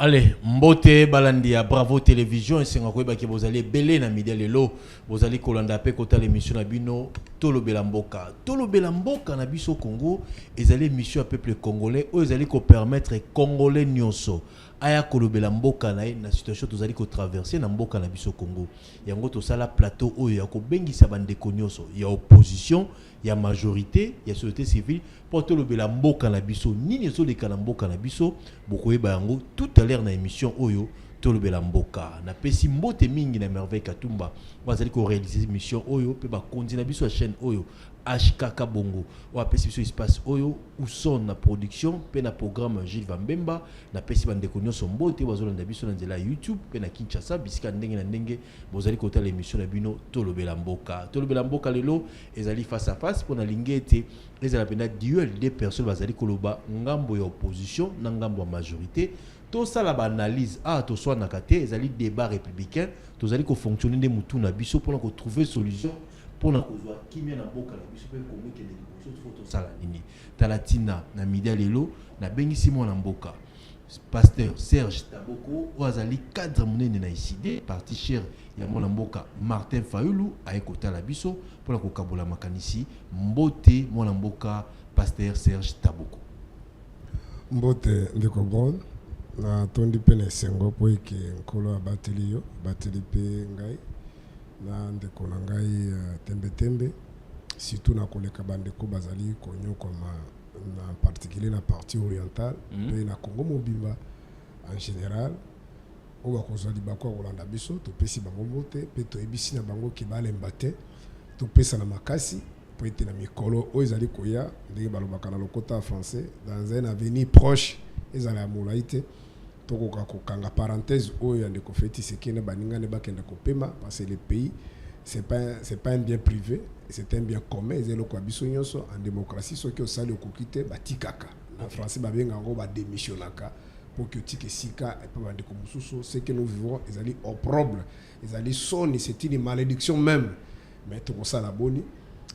Allez, Mbote Balandia, Bravo Télévision, et c'est encore que vous allez belé na midi lelo, vous allez kolanda pe kota l'émission na bino Tolo Belamboka. Tolo Belamboka na biso Congo, ils allaient mission à peuple congolais, ou ils allaient ko permettre congolais nyonso. Aya Kolo Belamboka na situation vous allez ko traverser na mboka na biso Congo. Yango to sala plateau oyo ya ko bengisa bandeko nyonso, ya opposition, ya majorité, ya société civile. Pour Tolo Belamboka na biso nini so de kalamboka na biso bokoye bango tout à l'heure na émission oyo Tolo Belamboka na pesi mbote mingi na merveille katumba bazali ko réaliser émission oyo pe ba continuer biso la chaîne oyo HKK Bongo ou pesi biso espace oyo où son na production pe na programme Gilles Vambemba na pesi bandeko nyonso mbote bazolanda biso na nzela YouTube pe na Kinshasa bisika ndenge na ndenge bozali kota l'émission na bino Tolo Belamboka lelo ezali face à face pour na lingete les appels duel des personnes bazali koloba ngambo ya opposition na ngambo ya majorité tout ça la analyse to soit na kate ezali débat républicain tous allez ko fonctionner des mutu na biso pour ko trouver solution pour na kozwa kimia na boka na biso pe kongo ke l'évolution faut tout ça la nini talatina na midi lelo na bengisi mo na mboka pasteur Serge Taboko oazali cadre monene na ICD parti cher ya mo na mboka Martin Fayulu aekota la biso pour na kokabola makanisi mbote mo na mboka pasteur Serge Taboko mbote ndeko bon na tondi pene sengo po eke nkolo abateli yo bateli pe ngai na ndeko na ngai tembe surtout na koleka bandeko bazali konyo koma en particulier la partie orientale et na Congo mobimba en général on va kozali bako kolanda biso to pesi bango mote pe to ebisi na bango ki balemba te to pesa na makasi po ete na mikolo o ezali koya ndenge balobaka na lokota français dans un avenir proche ezala molaite to kokanga parenthèse oyo ande ko feti sekene baninga ne bakenda kopema parce que le pays c'est pas un bien privé, c'est un bien commun. Et en démocratie, ce qui est au salé au kokite, batikaka. En français, babengango ba démissionnaka pour que tike sika et pas bande komususo. Ce que nous vivons, ils allaient opprobre, ils allaient sonner, c'est une malédiction même. Mais tout ça la boni,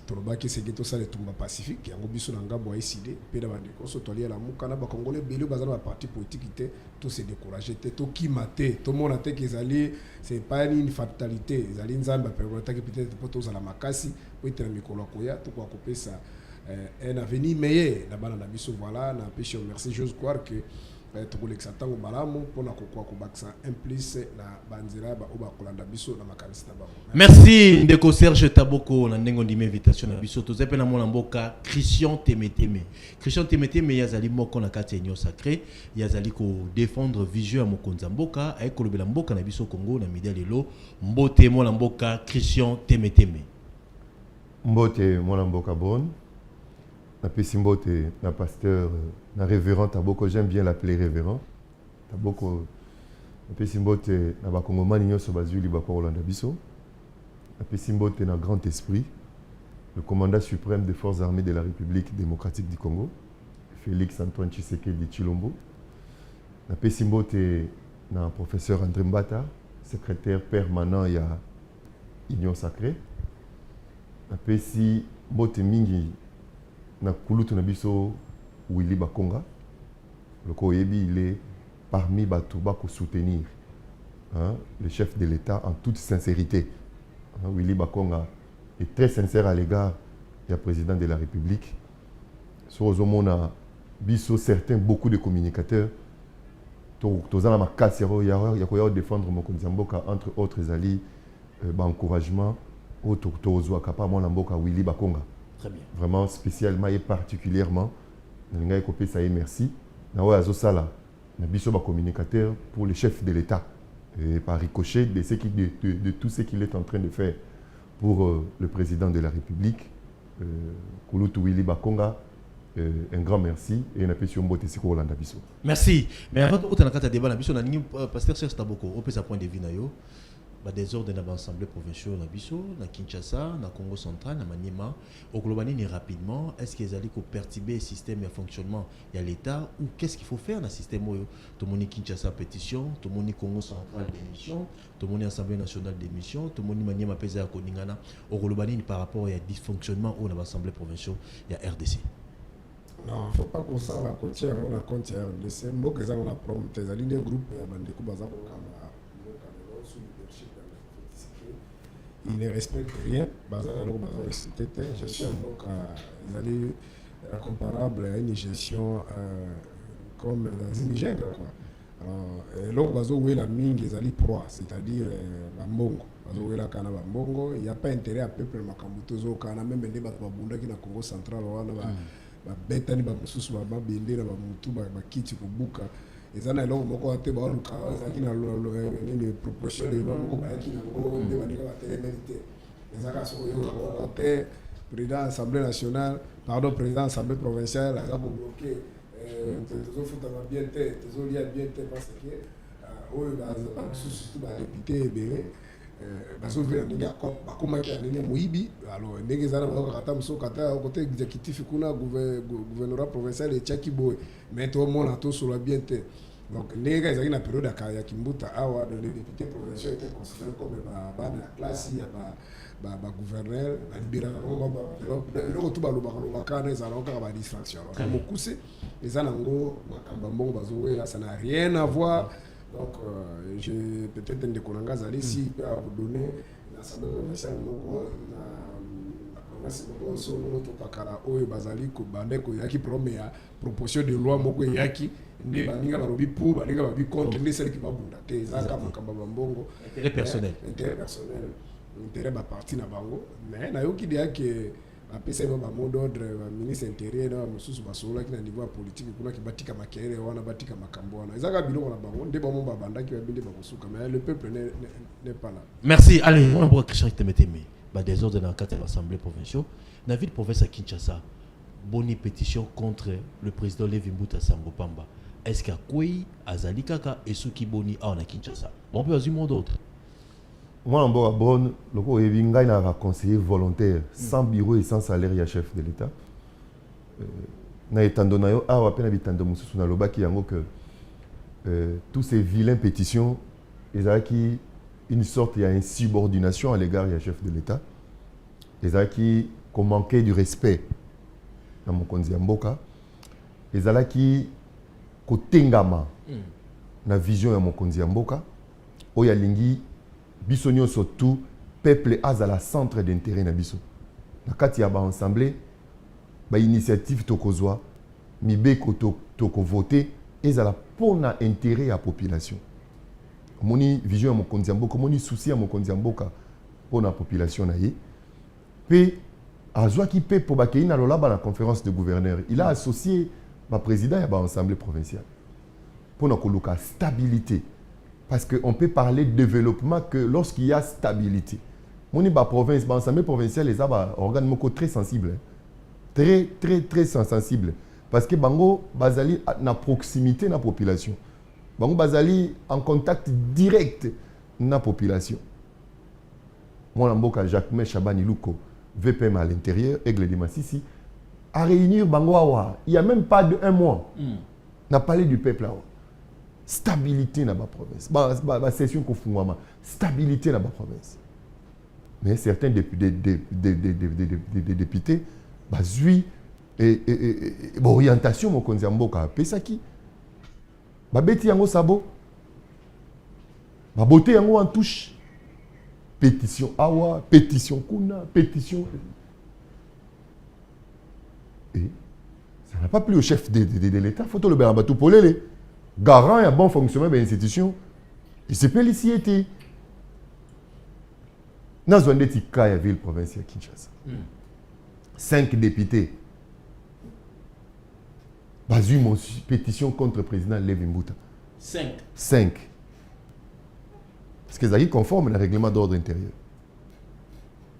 tout le bas qui c'est que tout ça le tomba pacifique. Yango biso nanga boa décidé, peda bande koso tolia la mukana ba congolais belé bazana ba parti politique té, tout se décourager té, tout qui maté, tout monde a té qu'ils allaient, c'est pas une fatalité, ils allaient nzamba permettre que peut-être pour tous à la makasi, pour être mikolo koya, tout quoi couper ça un avenir meilleur là-bas na biso voilà, na péché merci j'ose croire que tokolekisatanga malamu mpona kokoa kobakisa implice na banzela ba oba kolanda biso na makanisi na bango. Merci ndeko Serge Taboko na ndengo ndime invitation na biso tozepe na mona mboka Christian Temeteme yazali moko na kati enyo sacré yazali ko défendre vision ya mokonza mboka ay kolobela mboka na biso Congo na midi lelo mbote mona mboka Christian Temeteme mbote mona mboka bon na pesimbote na pasteur na révérend Taboko, j'aime bien l'appeler révérend Taboko na pesimbote na bakongomani nyonso bazuli bako Rolanda biso na pesimbote na grand esprit le commandant suprême des forces armées de la République démocratique du Congo Félix Antoine Tshisekedi Tshilombo na pesimbote na professeur André Mbata secrétaire permanent ya Union Sacrée na pesi mbote mingi na kulutu na biso Willy Bakonga le Koyebi il est parmi Batouba pour soutenir le chef de l'État en toute sincérité. Willy Bakonga est très sincère à l'égard du président de la République. Sur Ozomona biso certains beaucoup de communicateurs tozana makasero ya koya défendre mokonzi mboka entre autres ali encouragement au tozwa kapa mona mboka Willy Bakonga. Très bien. Vraiment spécialement et particulièrement Nanga Ekopé ça merci. Nawa Azosala na biso ba communicateur pour le chef de l'État et par ricochet de tout ce qu'il est en train de faire pour le président de la République Kulutu Willy Bakonga un grand merci et na pesi mbote siko Rolanda biso. Merci. Mais avant de na kata débat na biso na ningi pasteur Serge Taboko au pesa point de vue na yo. Des ordres dans l'Assemblée provinciale na biso na Kinshasa na Congo central na Maniema au globani rapidement est-ce qu'ils allaient perturber le système et le fonctionnement de l'État ou qu'est-ce qu'il faut faire dans le système tout le monde Kinshasa pétition tout le monde Congo central démission tout le monde Assemblée nationale démission tout le monde Maniema pesa ya koningana au globani par rapport à dysfonctionnement au na l'Assemblée provinciale il y a RDC. Non, il ne faut pas qu'on s'en va côté on a compte RDC. Moi, que ça on a promis. Tes alliés des groupes, Bandeko Baza sous leadership il ne respecte rien. Baza gestion donc ils allaient comparable à une gestion comme dans une jungle quoi. Alors là Bazo où la mine ils allaient proie, c'est-à-dire Bambongo. Bazo où la kana Bambongo, il n'y a pas intérêt à peuple Makambutozo kana même des Babunda qui na Congo central babetani bamosusu bababende na bamutu bakiti kobuka eza na eloko moko ate baoluka ezalaki na proportion de bamoko bayaki nango nde baninga batelemeli te ezaka soko oyo te président assemblée nationale président assemblée provinciale aza kobloke tozofutama bien te tozolia bien te parce que oyo bamosusu surtout badepute ebele bazovela ndenge bakomaki ya ndenge moyibi alors ndenge eza na bakata mosusu kata côté exécutif kuna gouvernorat provincial etiaki boye mais tomona tosolola bien te donc ndenge ezalaki na période ya kimbuta awa les députés provinciaux étaient considérés comme bana ya classe ya bagouverneur balibéraka eloko tu balobaka wana ezalaka kaka badistraction alors mokuse eza nango makambo mbongo bazowela ça n'a rien à voir. Donc, peut-être des Konanga Zali, si peut vous donner l'Assemblée provinciale, la proposition de loi, Yaki, intérêt personnel. Intérêt personnel, intérêt parti na bango. Mais na yoki dia que après ça va mot d'ordre ministre intérieur na mususu basola qui na niveau politique kuna ki batika makere wana batika makambo wana ezaka biloko na bango nde bamo babanda ki babinde bakosuka mais le peuple n'est pas là. Merci. Allez, on va Christian Temeteme ba désordre dans le cadre de l'Assemblée provinciale na ville province à Kinshasa boni pétition contre le président Levi Mbuta Sambopamba. Est-ce qu'il y a quoi azali kaka et ceux qui boni à Kinshasa on peut assumer d'autres. Moi, en Bon, le coup est un conseiller volontaire, sans bureau et sans salaire, il y a chef de l'État. Tous ces vilains pétitions, ils ont une sorte, il y a une subordination à l'égard du chef de l'État. Ils ont manqué du respect dans mon Konziamboka. Ils ont kotengama na vision de mon Konziamboka. Oyalingi Bissonio surtout, peuple a la centre d'intérêt na biso. Na kati ya ba assemblée, ba initiative tokozwa, mibeko toko voter, ezala pona intérêt à population. Moni vision ya mokonzi mboka, moni souci ya mokonzi mboka pona population na ye. Pe azwa ki pe po ba ke ina lola ba na conférence de gouverneurs, il a associé ba président ya ba assemblée provinciale. Pona koluka stabilité. Parce qu'on peut parler de développement que lorsqu'il y a stabilité. Mon province, l'Assemblée provinciale, les organes très sensibles. Très, très, très sensibles. Parce que Bango Bazali a une proximité de la population. Bango Bazali en contact direct de la population. Moi, je Jacques Chabani Luko, VPM à l'intérieur, Aigle de Massissi, à réunir Bango Awa. Il n'y a même pas de un mois. On a parlé du peuple Awa. Stabilité dans la province. La session Kofungwama, stabilité dans la province. Mais certains députés, basui et orientation mon konziamboka pesaki. Babeti yango sabo. Babote yango en touche. Pétition awa, pétition kuna, pétition. Et ça n'a pas plu au chef de l'État. Faut le faire tout pour les garant et un bon fonctionnement de l'institution, il se peut ici été. Dans une des cas, il y avait ville provinciale Kinshasa. 5 députés. Basu mon pétition contre le président Levi Mbuta. 5. Parce que c'est conforme au règlement d'ordre intérieur.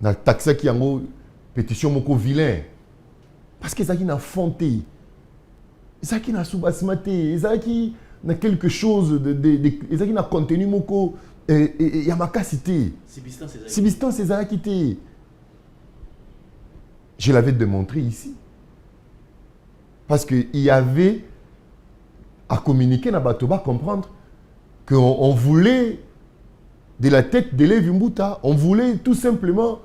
Dans le taxe qui a une pétition moko vilain. Parce que c'est une fonté. C'est une sous-basmaté. C'est na quelque chose de na contenu moko et ya makasité substance ezalaki. Je l'avais démontré ici parce que il y avait à communiquer na batoba comprendre que on voulait de la tête de Levi Mbuta, on voulait tout simplement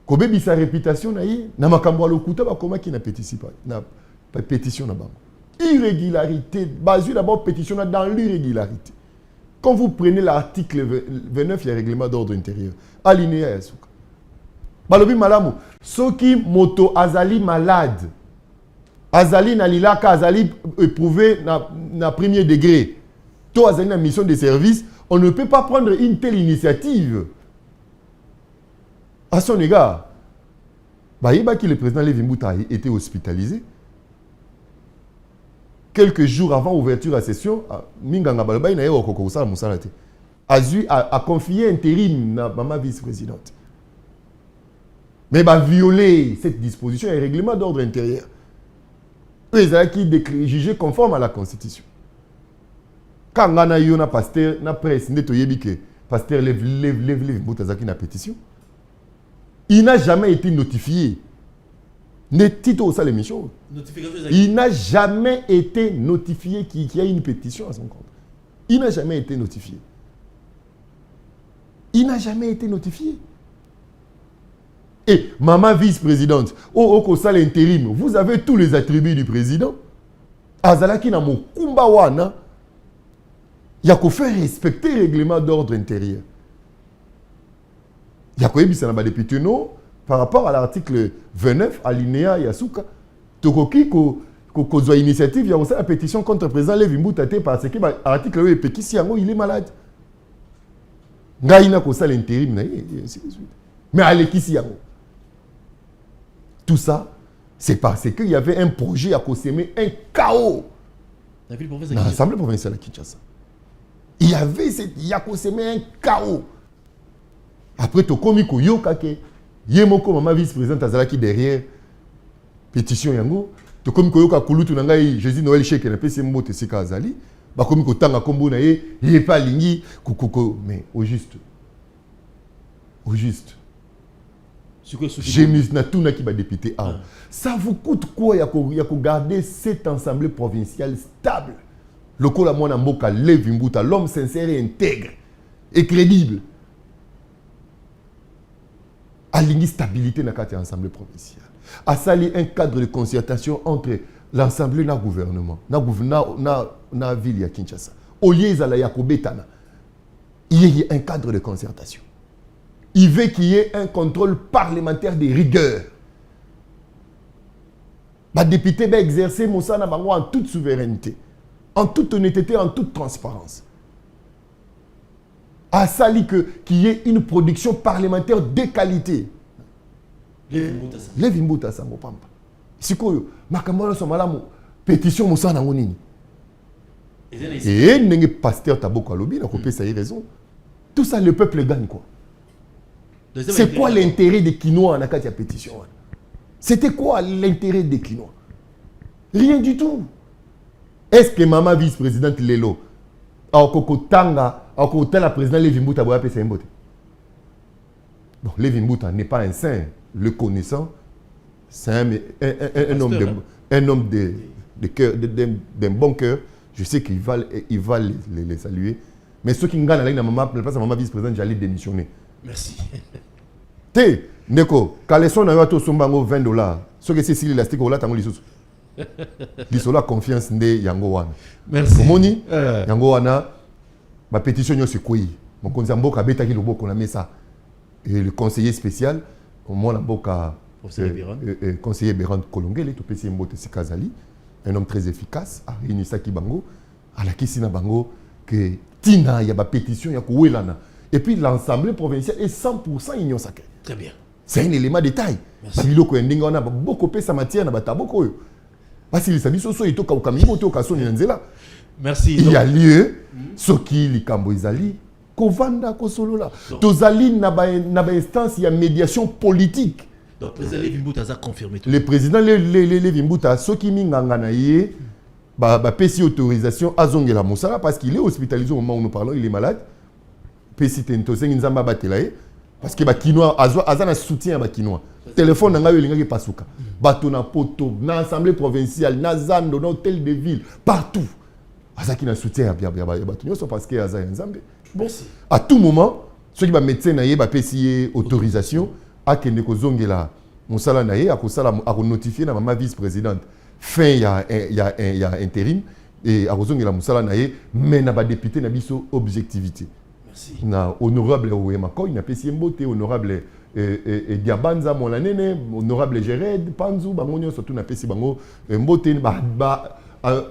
Kobebi sa réputation na makambo lokuta ba koma ki na pétition na pétition na bango. Irrégularité, basée d'abord pétition dans l'irrégularité. Quand vous prenez l'article 29 il y a règlement d'ordre intérieur. Alinéa yasuka. Balobi malamu, soki moto azali malade. Azali na lilaka azali éprouvé na premier degré. To azali na mission de service, on ne peut pas prendre une telle initiative. À son égard, le président Lévi Mbouta a été hospitalisé. Quelques jours avant l'ouverture de la session, Minganga Balbaï a confié intérim à ma vice-présidente. Mais il a violé cette disposition et le règlement d'ordre intérieur. Ils ont jugé conforme à la Constitution. Quand on a eu un pasteur, la presse, pasteur Lévi Mbouta a une pétition. Il n'a jamais été notifié. Il n'a jamais été notifié qu'il y a une pétition à son compte. Il n'a jamais été notifié. Il n'a jamais été notifié. Et maman vice-présidente, au l'intérim, vous avez tous les attributs du président. Azalaki na mokumba wana, il y a qu'à faire respecter le règlement d'ordre intérieur. Il y a quoi député non par rapport à l'article 29 alinéa Yasuka tokoki ko initiative il y a aussi la pétition contre le président Lévi Mbouta parce que l'article est péquisi il est malade. Ngaina ko ça l'intérim mais alekisi yango. Tout ça c'est parce qu'il y avait un projet à semer un chaos. Dans l'Assemblée provinciale à Kinshasa. Il y avait un chaos. Après, tu as commis que Yemoko, ma vice-présidente, Azalaki derrière pétition yango. Tu as commis que Kouloutou Nangaï, Jésus Noël Chek, et PC Mbote Sika Azali. Tu as commis que Tanga Kombo Naye, il n'est pas ligné. Mais au juste. Au juste. J'ai mis tout na qui va député. Ça vous coûte quoi? Il y a garder cette assemblée provinciale stable. Le Kolamona Mboka Lévi Mbouta, l'homme sincère et intègre et crédible. À l'instabilité dans l'Assemblée provinciale. À sali un cadre de concertation entre l'Assemblée et le gouvernement. La ville de Kinshasa. Au lieu de Yakobetana, il y a un cadre de concertation. Il veut qu'il y ait un contrôle parlementaire de rigueur. Les députés vont exercer Moussana Bango en toute souveraineté, en toute honnêteté, en toute transparence. À sali qu'il y ait une production parlementaire de qualité. Lévi Mbouta Sango Pampa. Si quoi, Makambola Somalamu, pétition Moussana Ngonini. Et n'est pasteur Taboko Alobi, n'a coupé ça y raison. Tout ça, le peuple gagne quoi. C'est quoi l'intérêt des Kinois en Akatia pétition? C'était quoi l'intérêt des Kinois? Rien du tout. Est-ce que maman vice-présidente Lelo, a Tanga, a la présidente Lévi Mbouta Boya Pesa Mbote? Bon, Lévi Mbouta n'est pas un saint, le connaissant. C'est un homme d'un bon cœur. Je sais qu'il va les saluer. Mais ceux qui n'ont pas maman vice-présidente, j'allais démissionner. Merci. Té, Neko, quand les sons n'avaient pas $20, ce que c'est si l'élastique ou là, t'as l'issola confiance de Yangowana. Merci. Moni, Yangowana, ma pétition c'est quoi? Mon conseiller Mboka Beta qui le beau qu'on a mis ça. Et le conseiller spécial, au moins Mboka, conseiller Béran Kolongé, le PC Mbote Sikazali, un homme très efficace, a réuni Saki Bango, à la Kissina Bango, que Tina, il y a ma pétition, il y a Kouelana. Et puis l'Assemblée provinciale est 100% union sacrée. Très bien. C'est un élément de taille. Parce qu'il y a beaucoup de matière, parce qu'il Merci. Il y a lieu, ce qui est Kamboizali, Kovanda Kosolola. Tozali n'a instance, il y a médiation politique. Donc, le président Lévi Mbouta a confirmé tout. Le président Lévi Mbouta, ce qui m'a PC autorisation à Zongela Moussala, parce qu'il est hospitalisé au moment où nous parlons, il est malade. PC Tentoseng Nzamba Batelaye, parce que Bakinois, Azana soutient Bakinois. Téléphone n'a eu pas souka. Bateau na poto, na assemblée provinciale, na Zando, na hôtel de ville, partout. Azaki na soutien à Batonio, parce que Azana Nzambe. Bon, à tout moment, ceux qui va médecin na yé ba PC autorisation, akende kozongela musala na ye akonotifie na mama vice-présidente fin il y a intérim et akozongela musala na ye mais na ba député na biso objectivité. Merci. Na honorable Ouema Koy na pesi mbote honorable Diabanza Molanene honorable Gered Panzu bangonyo surtout na pesi bango mbote ba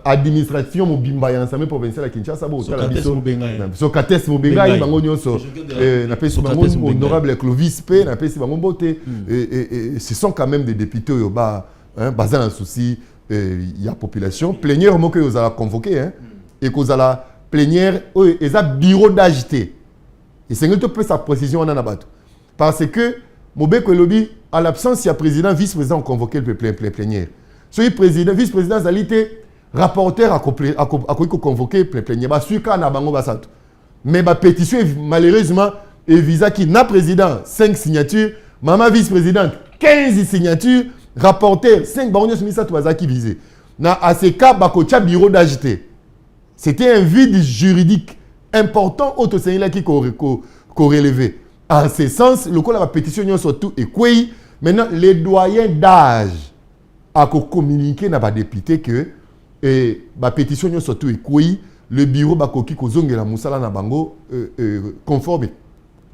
administration mobimba ya ensemble provincial à Kinshasa bo tala biso Socrates Mobengai bango nyonso na pesi bango honorable Clovis P na pesi bango mbote et ce sont quand même des députés yo ba bazan un souci il y a population plénière mo que vous allez convoquer et que vous allez plénière et ça bureau d'agité et c'est que peut sa précision on en a battu parce que Mobeko lobby à l'absence il y a président vice-président convoqué le plénière celui président vice-président zalité rapporteur a convoqué plénière ba suka na bango basatu mais ba pétition malheureusement et visa qui n'a président 5 signatures maman vice-présidente 15 signatures rapporteur 5 bango smisa tubazaki visé na à ces cas bakocha bureau d'agité c'était un vide juridique important au Sénégal qui corrélevé en ce sens le coup la pétition surtout et quoi maintenant les doyens d'âge a communiqué na ba député que et la pétition surtout et quoi le bureau bakoki kozongela musala na bango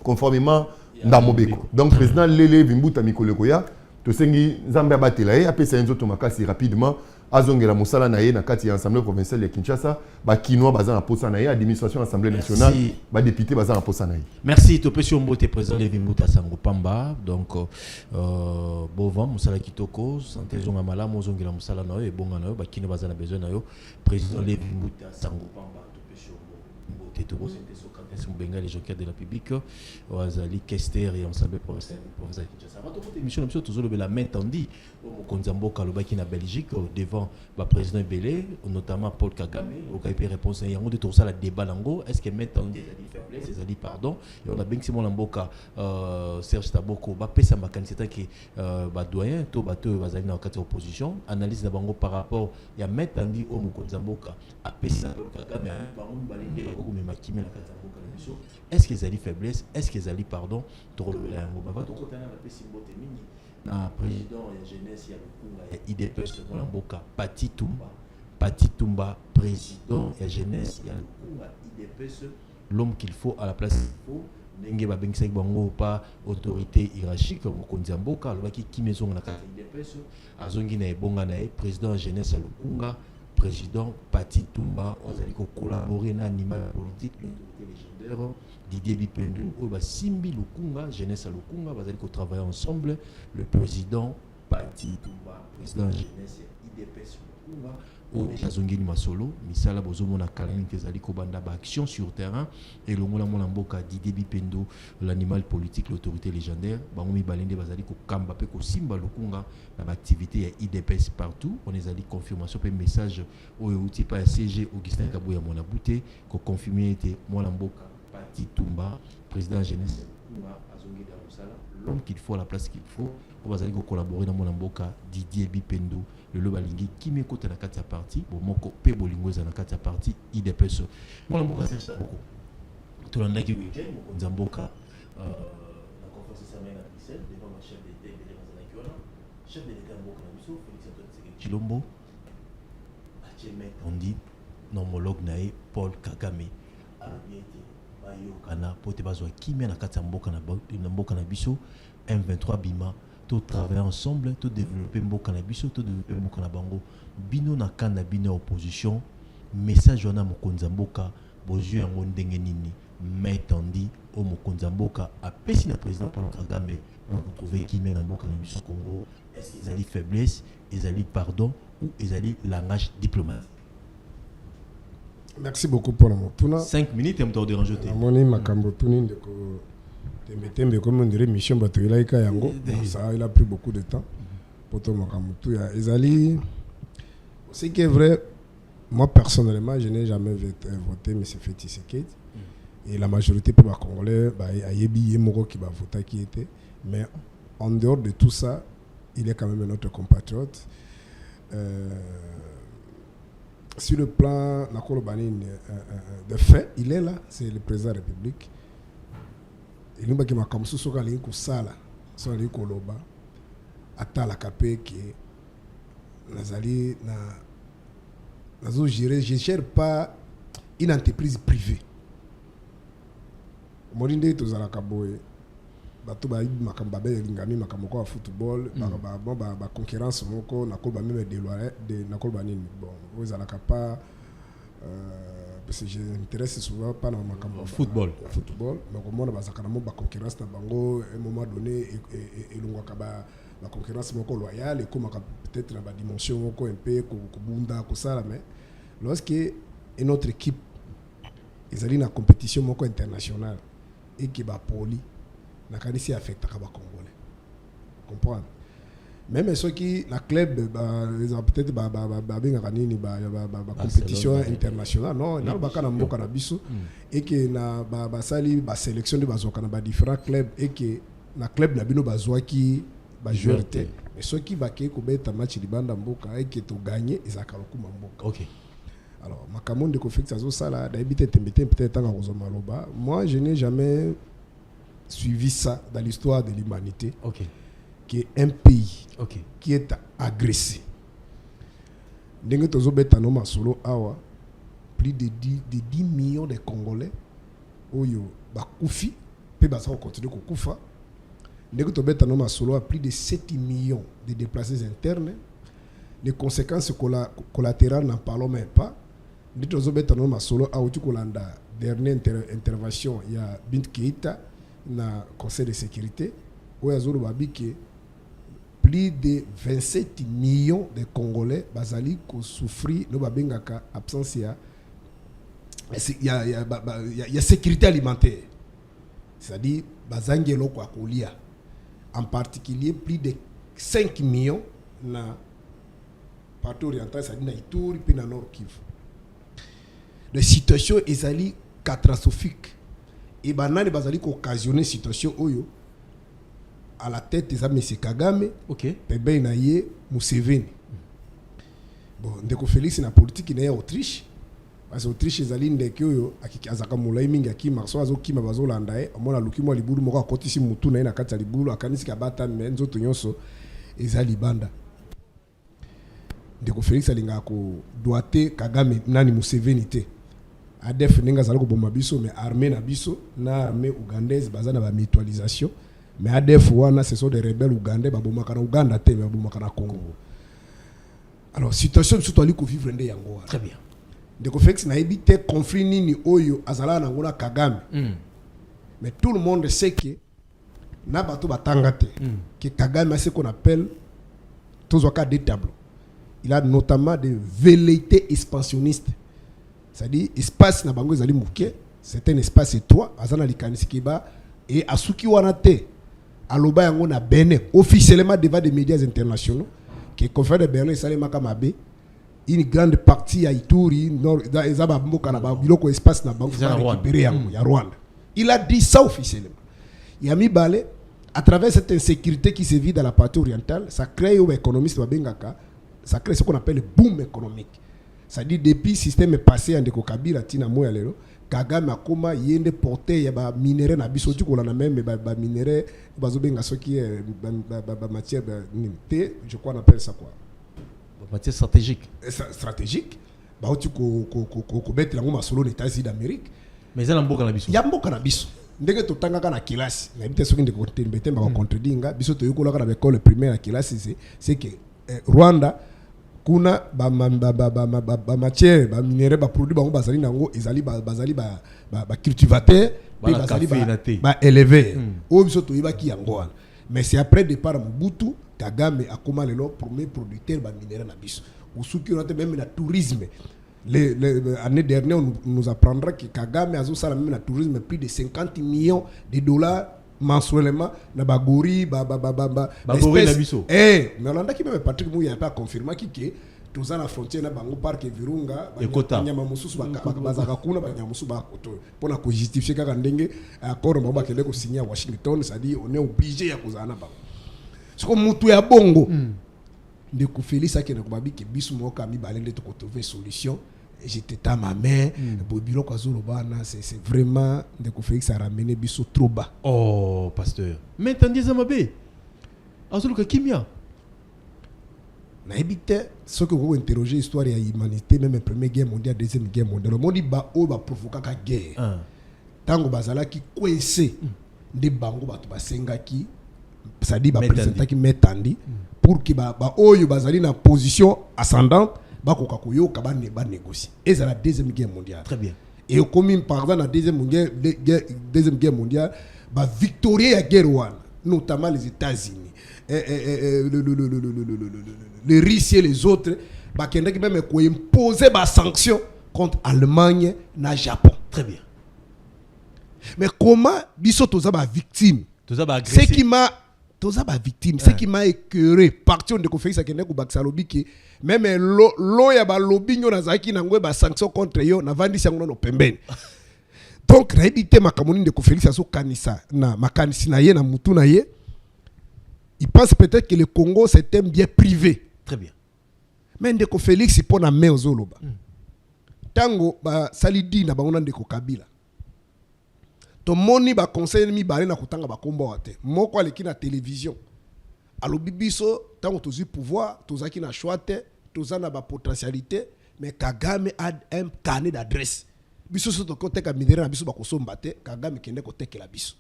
conformément dans Mobeko donc président Lele Vimbuta Mikolekoya to sengi nzambe abatela ye apesa nzoto makasi rapidement azongela musala na ye na kati ya assemblée provinciale ya Kinshasa ba kinoa baza na posa na ye administration assemblée nationale ba député baza na posa na ye. Merci to pesi mbote président Levin Mbuta Sango Pamba donc bovan musala kitoko santé zonga malamu zongela musala na yo e bonga na yo ba kino baza na besoin na yo président Levin Mbuta Sango Pamba to pesi mbote to bosente Socrates Mobenga les joker de la public wazali Kester et ensemble provincial Kinshasa va to côté émission biso tozolo la main tendue au Konzamboka lobaki na Belgique devant le président Belé notamment Paul Kagame au cas de réponse il y a de tout ça la débat lango est-ce que maintenant des faiblesses des alliés pardon et on a bien que Simon Lamboka Serge Taboko ba pesa makanisa qui ba doyen to bateau bazali na kati opposition analyse na bango par rapport il y a maintenant dit au Konzamboka a pesa Kagame ba on balenge ko me makime na kati Mboka na biso est-ce que les alliés faiblesses est-ce que les alliés pardon to la yango ba to kotana na pesi mbote mingi na président ya jeunesse ya Lukunga ya IDPS de Mboka Pati Tumba président ya jeunesse ya Lukunga IDPS l'homme qu'il faut à la place qu'il faut ndenge ba bengisa bango pas autorité hiérarchique mokonzi Mboka lobaki kimezonga na kati IDPS azongi na ebonga na président ya jeunesse ya Lukunga président Pati Tumba ozali ko collaborer na animal politique l'autorité légendaire Didier Bipendou oba Simbi Lukunga jeunesse à Lukunga bazali ko travailler ensemble le président Pati Tumba président jeunesse IDPS Lukunga o déjà zongini masolo misala bozomona kalani kezali ko banda ba action sur terrain et longola mona mboka Didier Bipendou l'animal politique l'autorité légendaire bango mi balende bazali ko kamba pe ko simba Lukunga na activité ya IDPS partout on ezali confirmation pe message o outil pa CG Augustin Kabuya mona bouté ko confirmer était mona mboka Pati Tumba président jeunesse azongi da musala l'homme qu'il faut à la place qu'il faut on va aller collaborer dans mon mboka Didier Bipendou le lobalingi qui me côté na kati ya parti bon moko pe bolingo za na kati ya parti IDPS mon mboka c'est ça beaucoup tout le monde qui week-end mon mboka la conférence semaine à 17 devant ma chef d'état de l'État chef de l'État mboka na biso Félix Antoine Tshisekedi Tshilombo acheme on dit nomologue nae Paul Kagame abiete bayo kana pote bazwa kimia na kati ya mboka na mboka na biso M23 bima tout travailler ensemble tout développer mboka na biso tout développer mboka na bango bino na kana bino opposition message wana mokonzi mboka bozwi yango ndenge nini mais tandi au mokonzi mboka apesi na président Paul Kagame pour trouver kimia na mboka na biso Congo est-ce qu'ils allaient faiblesse ils allaient pardon ou ils allaient langage diplomatique. Merci beaucoup pour la motuna. 5 minutes et me dérange te. Moni makambo tuni ndeko tembe comme on dirait mission bato ilaika yango. Ça il a pris beaucoup de temps pour to makambo tu ya ezali. Ce qui est vrai, moi personnellement, je n'ai jamais voté M. Tshisekedi et la majorité des Congolais a yebi yemoko qui va voter qui était, mais en dehors de tout ça, il est quand même notre compatriote. Sur le plan de fait, il est là, c'est le président de la République. Il nous a dit que so ali koloba atalaka mpe ke nazali nazogérer, je gère pas une entreprise privée. Omoni nde tozalaka boye bato bayibi makambo babelingami makambo moko ya football baconcurrence moko nakoloba meme nakoloba nini bon oyo ezalaka pas parce que je m'intéresse souvent pas dans makambo football mais komona bazalaka na mo baconcurrence na bango un moment donné elongwaka baconcurrence moko loyale ekomaka peut-être na badimension moko un peu kobunda kosala mais lorsque une autre équipe ezali na compétition moko internationale et qui bapoli nakanisi affectaka bacongolais comprendre même ceux qui la club peut-être babengaka nini compétition internationale non nalobaka na mboka na biso et que na basali basélection de bazwaka na différents clubs et que na club na bino bazwaki bajoueur te mais ceux qui bakei kobeta match libanda mboka et que toganye ezalaka lokuma mboka. Ok. Alors makambo ndeko Félix azosala daibite tembete peut-être tanga kozoma loba. Moi je n'ai jamais suivi ça dans l'histoire de l'humanité. Ok. Qui est un pays qui est agressé. Ndenge tozobeta no masolo awa plus de 10 millions de Congolais oyo bakufi pe basa continuer kokufa. Ndenge tozobeta no masolo a plus de 7 millions de déplacés internes. Les conséquences collatérales n'en parlons même pas. Ndenge tozobeta no masolo a uti kolanda dernière intervention il y a Bint Keita na Conseil de sécurité où yazolo babike plus de 27 millions de Congolais bazali ko souffrir no babengaka absence il y a sécurité alimentaire, c'est-à-dire bazangelo kwa kolia, en particulier plus de 5 millions na partie orientale, c'est-à-dire na Ituri puis na Nord Kivu. La situation est catastrophique et banani bazali ko occasionner situation oyo à la tête des amis Kagame, Pebe Naye, Museveni. Bon, ndeko Félix na politique na Autriche. Parce que Autriche ezali ndeke oyo azaka mulai mingi akima so azokima bazolanda amona lukimo libulu moko akotisi mutu na kati ya libulu akanisi kabata menzo to nyonso ezali banda. Ndeko Félix alinga ko doite Kagame nani Museveni te. ADF ninga zalako bomba biso mais armée na biso na armée ougandaise bazana ba mutualisation. Mais ADF wana ce sont des rebelles ougandais babomaka na Uganda te babomaka na Congo. Alors situation surtout ali ko vivre ndé yango. Très bien. Ndeko Félix na ebité conflit nini oyo azala na ngona Kagame. Mais tout le monde sait que na bato batanga te que Kagame a ce qu'on appelle tozoka des tableaux. Il a notamment des velléités expansionnistes. C'est-à-dire espace na bango ezali muke, c'est un espace étroit azana likanisi kiba et asuki wana te aloba yango na Bénin officiellement devant des médias internationaux que conférence de Berlin salema kamabe une grande partie à Ituri nord ezaba mboka na biloko espace na bango récupérer yango ya Rwanda. Il a dit ça officiellement. Il a mis balé à travers cette insécurité qui se vit dans la partie orientale, ça crée aux économistes babengaka, ça crée ce qu'on appelle le boom économique. C'est-à-dire depuis le système est passé en Ndeko Kabila tina moya lelo Kagame akoma yende porter ya ba minéraux na biso tu kolana même ba minéraux bazobenga soki ba matière te je crois on appelle ça quoi matière stratégique ba uti ko betela ngoma solo les États-Unis d'Amérique mais ça mboka na biso ya mboka na biso ndenge totangaka na kilasi na bité soki ndeko tembete ba contredinga biso to yokolaka na école primaire na kilasi c'est que Rwanda kuna ba matière ba minéraux ba produit bango bazali nango ezali bazali ba cultivateur pe bazali ba élevé o biso to yibaki yango wana mais c'est après départ Mobutu Kagame akoma lelo premier producteur ba minéraux na biso usuki on a même na tourisme l'année dernière on nous apprendra que Kagame a ça même na tourisme plus de 50 millions de dollars mensuellement na bagori bagori na biso mais on a qui même Patrick Mouya pas confirmé que tous à la frontière na bango parc Virunga nyama mususu bazaka kuna ba nyamusu ba koto pour na justifier kaka ndenge accord ba kele ko signer à Washington, c'est-à-dire on est obligé ya kozana ba ce comme mutu ya bongo ndeko Félix akene ko babi ke bisu moka mi balende to trouver solution. J'étais à ma main, Bobilo Kwazulu Bana, c'est vraiment Ndeko Félix a ramené biso trop bas. Oh, pasteur. Mais tandis Zamabé, azoluka kimia nayebi te soki okoki interroger histoire ya humanité même première guerre mondiale deuxième guerre mondiale omoni oyo baprovokaka guerre ntango bazalaki coincé nde bango bato basengaki c'est-à-dire bapresentaki metandi pour que oyo bazali na position ascendante bakoka koyoka banégocier ezala deuxième guerre mondiale. Très bien. Et comme par exemple la deuxième guerre mondiale victorieux ya guerre wana notamment les États-Unis les Russes et les autres bakendaki même ko imposer ba sanction contre Allemagne na Japon. Très bien. Mais comment biso toza ba victime ce qui m'a ce qui m'a écœuré partir de conférence akende ko bakisa lobi ke même lo ya ba lobi nyo na zaki na ngwe ba sanction contre yo na vandi sango no pembeni. Donc réalité makamoni de conférence aso kanisa na makanisi na ye na mutu na ye. Il pense peut-être que le Congo c'est un bien privé. Très bien. Mais ndeko Félix pour na main ozoloba. Tango ba salidi na bango ndeko Kabila. To moni ba conseil mi balé na kutanga ba kombo wate. Moko aleki na télévision. Alobi biso tango tozi pouvoir, tozaki na choix te, tozana ba potentialité, mais Kagame a un carnet d'adresse. Biso so to koteka minere na biso ba kosomba te, Kagame kende koteka la biso.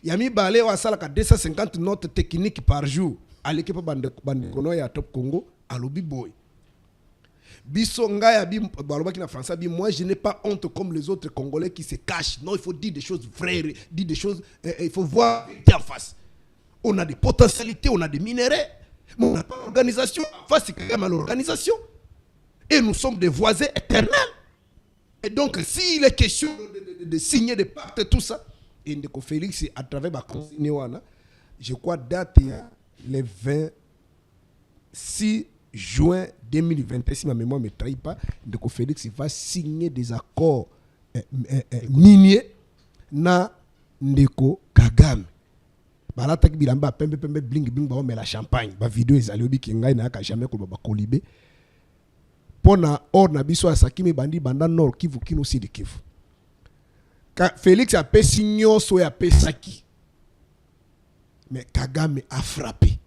Yami balé wa sala ka 250 notes techniques par jour. Aleki pa bande kono ya Top Congo, alobi boy. Biso ngaya bi balobaki na français bi moi je n'ai pas honte comme les autres Congolais qui se cachent. Non, il faut dire des choses vraies, dire des choses il faut voir en face. On a des potentialités, on a des minéraux, mais on n'a pas d'organisation. En face, c'est quand même l'organisation. Et nous sommes des voisins éternels. Et donc, s'il est question de signer des pactes et tout ça, et Ndeko Félix, à travers ma consigne, je crois date le 26 juin 2021, si ma mémoire ne me trahit pas, Ndeko Félix va signer des accords miniers na Ndeko Kagame. Balataki bilamba pembe bling bling ba la champagne ba vidéo ezali obi kingai na ka jamais ko ba kolibé pona or na biso asakimi bandi banda nord Kivu kino sud Kivu ka Félix a pe signo so ya pe saki mais Kagame a frappé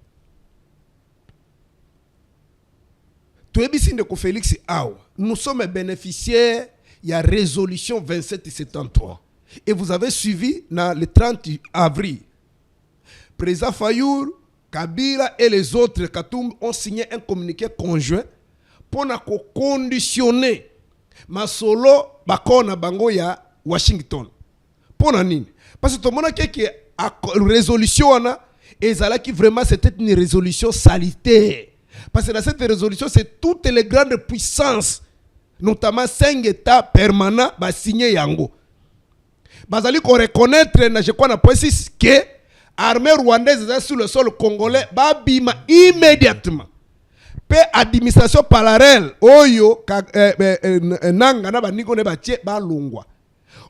to ebisi ndeko Félix awa nous sommes bénéficiaires il y a résolution 2773 et vous avez suivi le 30 avril. Président Fayoul, Kabila et les autres Katoum ont signé un communiqué conjoint pour conditionner Masolo Bakona Bango ya Washington. Pour nini? Parce que tout le monde a dit que la résolution qui vraiment c'était une résolution salutaire. Parce que dans cette résolution, c'est toutes les grandes puissances, notamment 5 États permanents, qui signé Yango. Bazali ko reconnaître, je crois, que l'armée rwandaise est sur le sol congolais, babima immédiatement. Pe administration parallèle, oyo nanga na baniko ne batie ba longwa.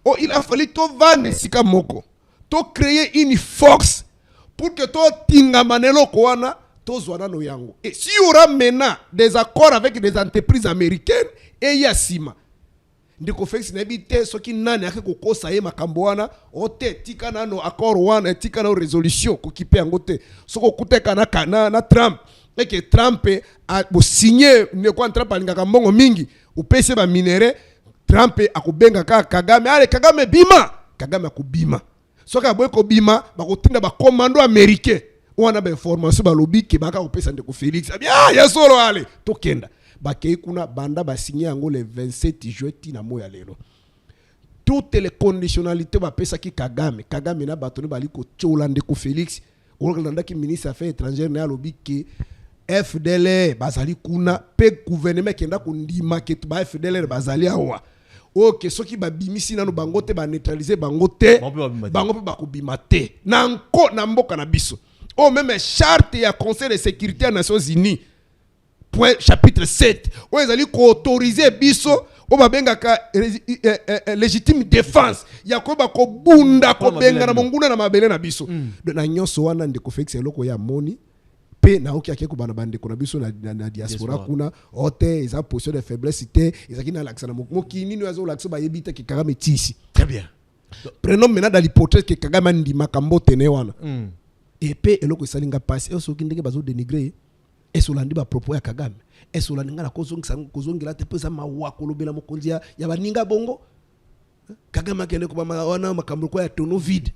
Oh, il a fallu to vane sika moko, to créer une force pour que to tinga manelo koana to zwana no yango. Et si y aura maintenant des accords avec des entreprises américaines et yasima. Ndeko Félix n'habite ce qui n'a rien que kosa ye makambo wana ote tika na no accord wana tika na résolution ko kipe ngote soko kuteka na Trump et que Trump a signé ne kwa Trump alingaka mbongo mingi upese ba minere Trump akubenga ka Kagame ale Kagame bima Kagame akubima soka boye ko bima bakotinda ba commando américain wana ba information ba lobby ke baka upesa Ndeko Félix ah ya solo ale tokenda bakei kuna banda ba signé yango le 27 juin tina moya lelo toutes les conditionnalités ba pesa ki Kagame na batoni bali ko tchola Ndeko Félix olanda ki ministre affaires étrangères na lobi ke FDLR bazali kuna pe gouvernement kenda ko ndima ke ba FDLR bazali awa OK soki ba bimisi nano bango te ba neutraliser bango te bango pe ba ko bima te nanko na mboka na biso o même charte ya Conseil de sécurité des Nations Unies point chapitre 7 où ils allaient autoriser biso o babenga ka légitime défense yakoba ko bunda ko benga na monguna na mabele na biso na nyonso wana Ndeko Félix eloko ya moni pe na oki akeko bana bande ko na biso na diaspora kuna ote eza position de faiblesse te ezaki na laksana moki nini yazo lakso ba yebita ke Kagame tisi. Très bien. Prenons maintenant dans l'hypothèse que Kagame ndima kambo tene wana et pe eloko salinga passe et soki ndenge bazo dénigrer et solandi ba propos ya Kagame et solandi ngala kozongela te pesa mawa kolobela mokonzi ya baninga bongo Kagame akende ko wana makambo ko ya tono vide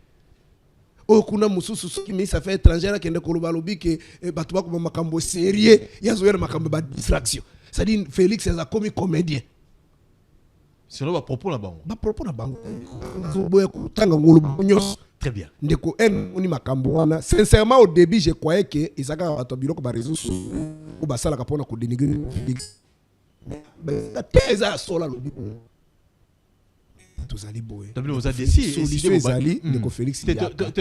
kuna mususu soki ministre affaires étrangères akende koloba lobi ke bato ba ko makambo sérieux ya zo ya makambo ba distraction c'est-à-dire Félix est comme comédien. Sinon, va propos la banque. Va propos la banque. Très bien. Ndeko en oni makambo wana. Sincèrement au début je croyais que Isaka Atobilo ko ba réseau ou ba sala kapona ko dénigrer. Mais teza sola lobi. Tous ali boy. T'as vu vous a décidé solution ezali ndeko Félix.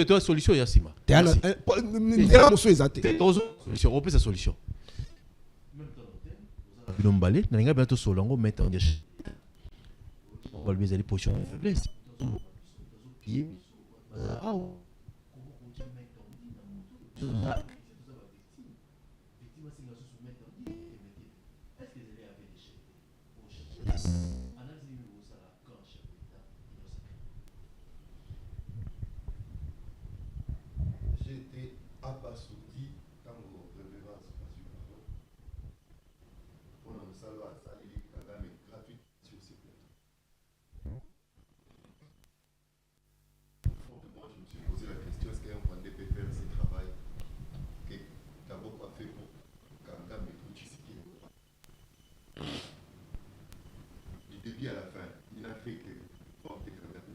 Toi solution Yassima. T'es un solution ezate. Solution, on peut sa solution. Binombalé, n'inga bientôt solango mettre en déchet. On va lui aller position de faiblesse. J'ai été abasourdi dans vos révérences. On a salué Salili Kagame gratuit sur ces plateaux. Moi, je me suis posé la question, est-ce qu'un Rwandais peut faire ce travail que Kaboko a fait pour Kagame et pour Tshisekedi? Du début à la fin, il n'a fait que porter Kagame.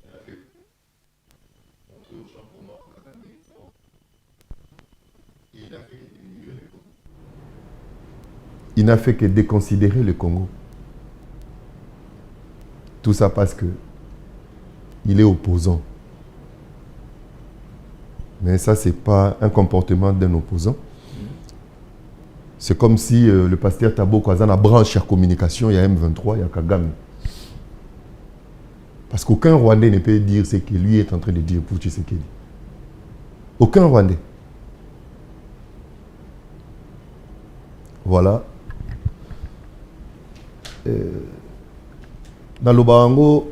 Il a fait montrer au champ pour moi Kagame. Il n'a fait que déconsidérer le Congo. Tout ça parce que il est opposant. Mais ça, ce n'est pas un comportement d'un opposant. C'est comme si le pasteur Tabo Kwazana branche la communication, il y a M23, il y a Kagame. Parce qu'aucun Rwandais ne peut dire ce que lui est en train de dire pour Tshisekedi. Aucun Rwandais. Voilà. Dans le Barango,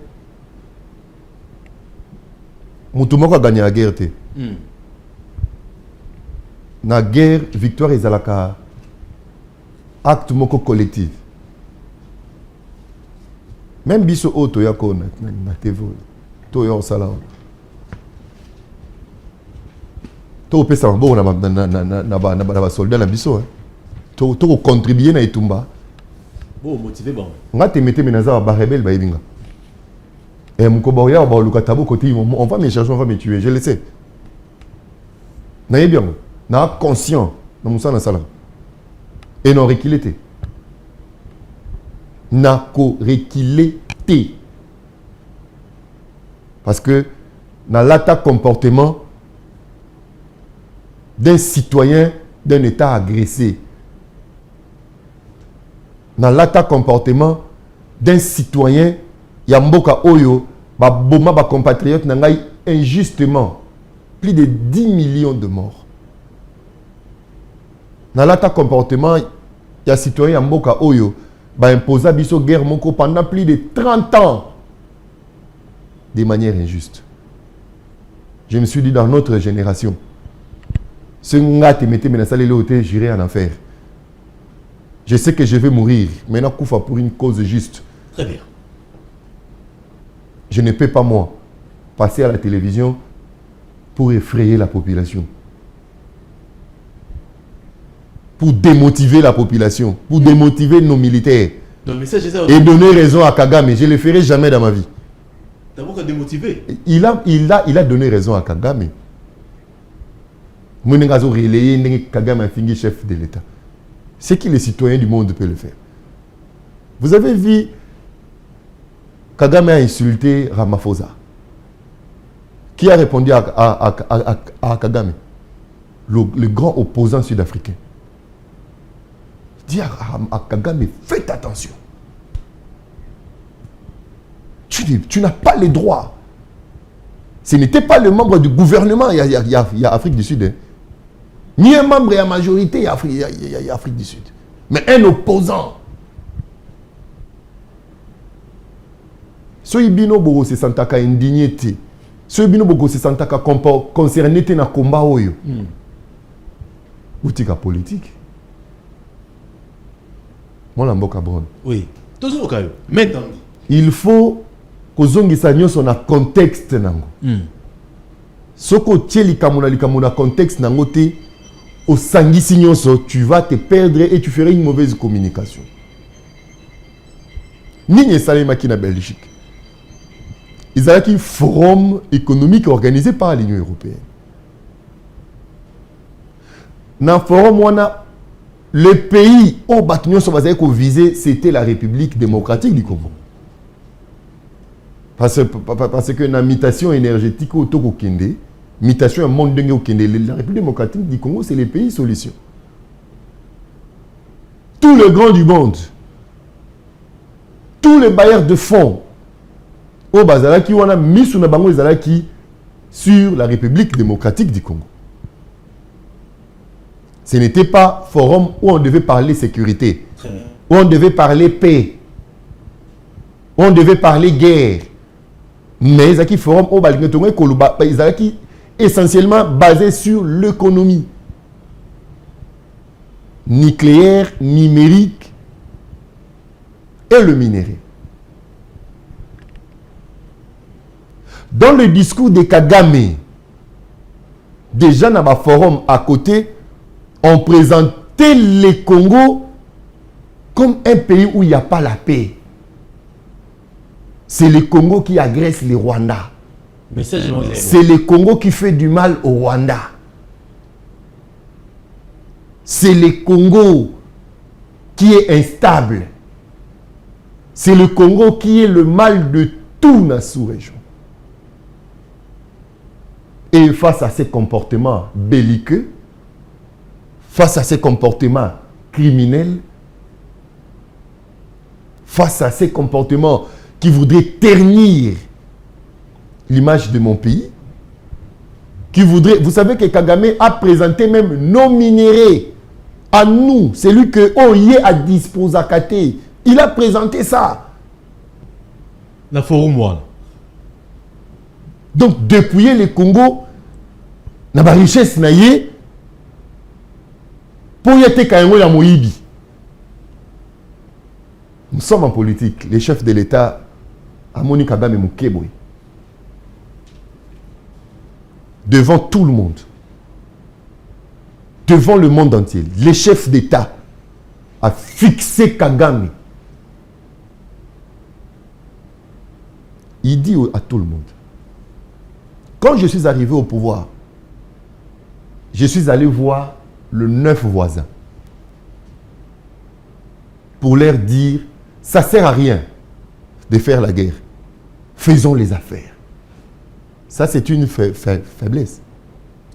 Moutoumoko a gagné la guerre. La guerre, victoire est à acte moko collectif. Même biso auto yako na TV. To yo sala. To pesa mbo na soldat na biso. To contribuer na Itumba. Bon motivé bon. Nga te mette menaza ba rebelle ba yinga. Et Moukoba ya ba luka tabo côté on va me chercher, on va me tuer, je le sais. Na bien, na conscient na musa na sala. Et non reculé. N'a ko reculé. Parce que dans l'attaque comportement d'un citoyen d'un État agressé, dans l'attaque comportement d'un citoyen Yamboka Oyo, Boma ba compatriote nangai injustement plus de 10 millions de morts. Dans l'attaque comportement, il y a citoyen Yamboka Oyo, ba imposa biso guerre moko pendant plus de 30 ans de manière injuste. Je me suis dit dans notre génération, ce nga te mette menace les lotés, j'irai en enfer. Je sais que je vais mourir, maintenant Koufa pour une cause juste. Très bien. Je ne peux pas moi passer à la télévision pour effrayer la population. Pour démotiver la population, pour démotiver nos militaires. Donc, et donner raison à Kagame. Je ne le ferai jamais dans ma vie. D'abord, démotivé. Il a donné raison à Kagame. Mounengazo relayé Kagame a fini chef de l'État. C'est qui les citoyens du monde peuvent le faire. Vous avez vu Kagame a insulté Ramaphosa. Qui a répondu à Kagame? Le grand opposant sud-africain. Dit à Kagame, faites attention. Tu n'as pas les droits. Ce n'était pas le membre du gouvernement, il y a Afrique du Sud. Hein. Ni un membre et la majorité, il y a Afrique du Sud. Mais un opposant. Soy bino bogo se sentaka indignité. Ce bino boko se sentaka concerné te na combat oyo. Outika politique. Mon amboka bon. Oui. Toujours kayo. Maintenant. Il faut kozongisa nyonso na contexte nango. Soko tie likamuna contexte nango te osangisi nyonso, tu vas te perdre et tu ferais une mauvaise communication. Nini salemaki na Belgique. Ils avaient un forum économique organisé par l'Union européenne. Dans le forum, le pays où l'Union européenne visé, c'était la République démocratique du Congo. Parce que la mutation énergétique au Togo Kende, mutation au monde de Kende, la République démocratique du Congo, c'est les pays solutions. Tous les grands du monde, tous les bailleurs de fonds, au Bazalaki, on a mis sur la banque sur la République démocratique du Congo. Ce n'était pas forum où on devait parler sécurité, où on devait parler paix, où on devait parler guerre. Mais il forum où ils essentiellement basé sur l'économie nucléaire, numérique et le minerai. Dans le discours de Kagame, déjà dans le forum à côté, on présentait le Congo comme un pays où il n'y a pas la paix. C'est le Congo qui agresse le Rwanda. C'est le Congo qui fait du mal au Rwanda. C'est le Congo qui est instable. C'est le Congo qui est le mal de toute la sous-région. Et face à ces comportements belliqueux, face à ces comportements criminels, face à ces comportements qui voudraient ternir l'image de mon pays, qui voudraient... Vous savez que Kagame a présenté même nos minéraux à nous, c'est lui que Oye a disposé à Kate. Il a présenté ça. La forum one. Donc, dépouiller le Congo, na ba richesse na ye, pour y être quand même Moïbi. Nous sommes en politique. Les chefs de l'État, Amoni Kagame et Mukeboy, devant tout le monde, devant le monde entier, les chefs d'État a fixé Kagame. Il dit à tout le monde, quand je suis arrivé au pouvoir, je suis allé voir le 9 voisins pour leur dire, ça ne sert à rien de faire la guerre. Faisons les affaires. Ça, c'est une faiblesse.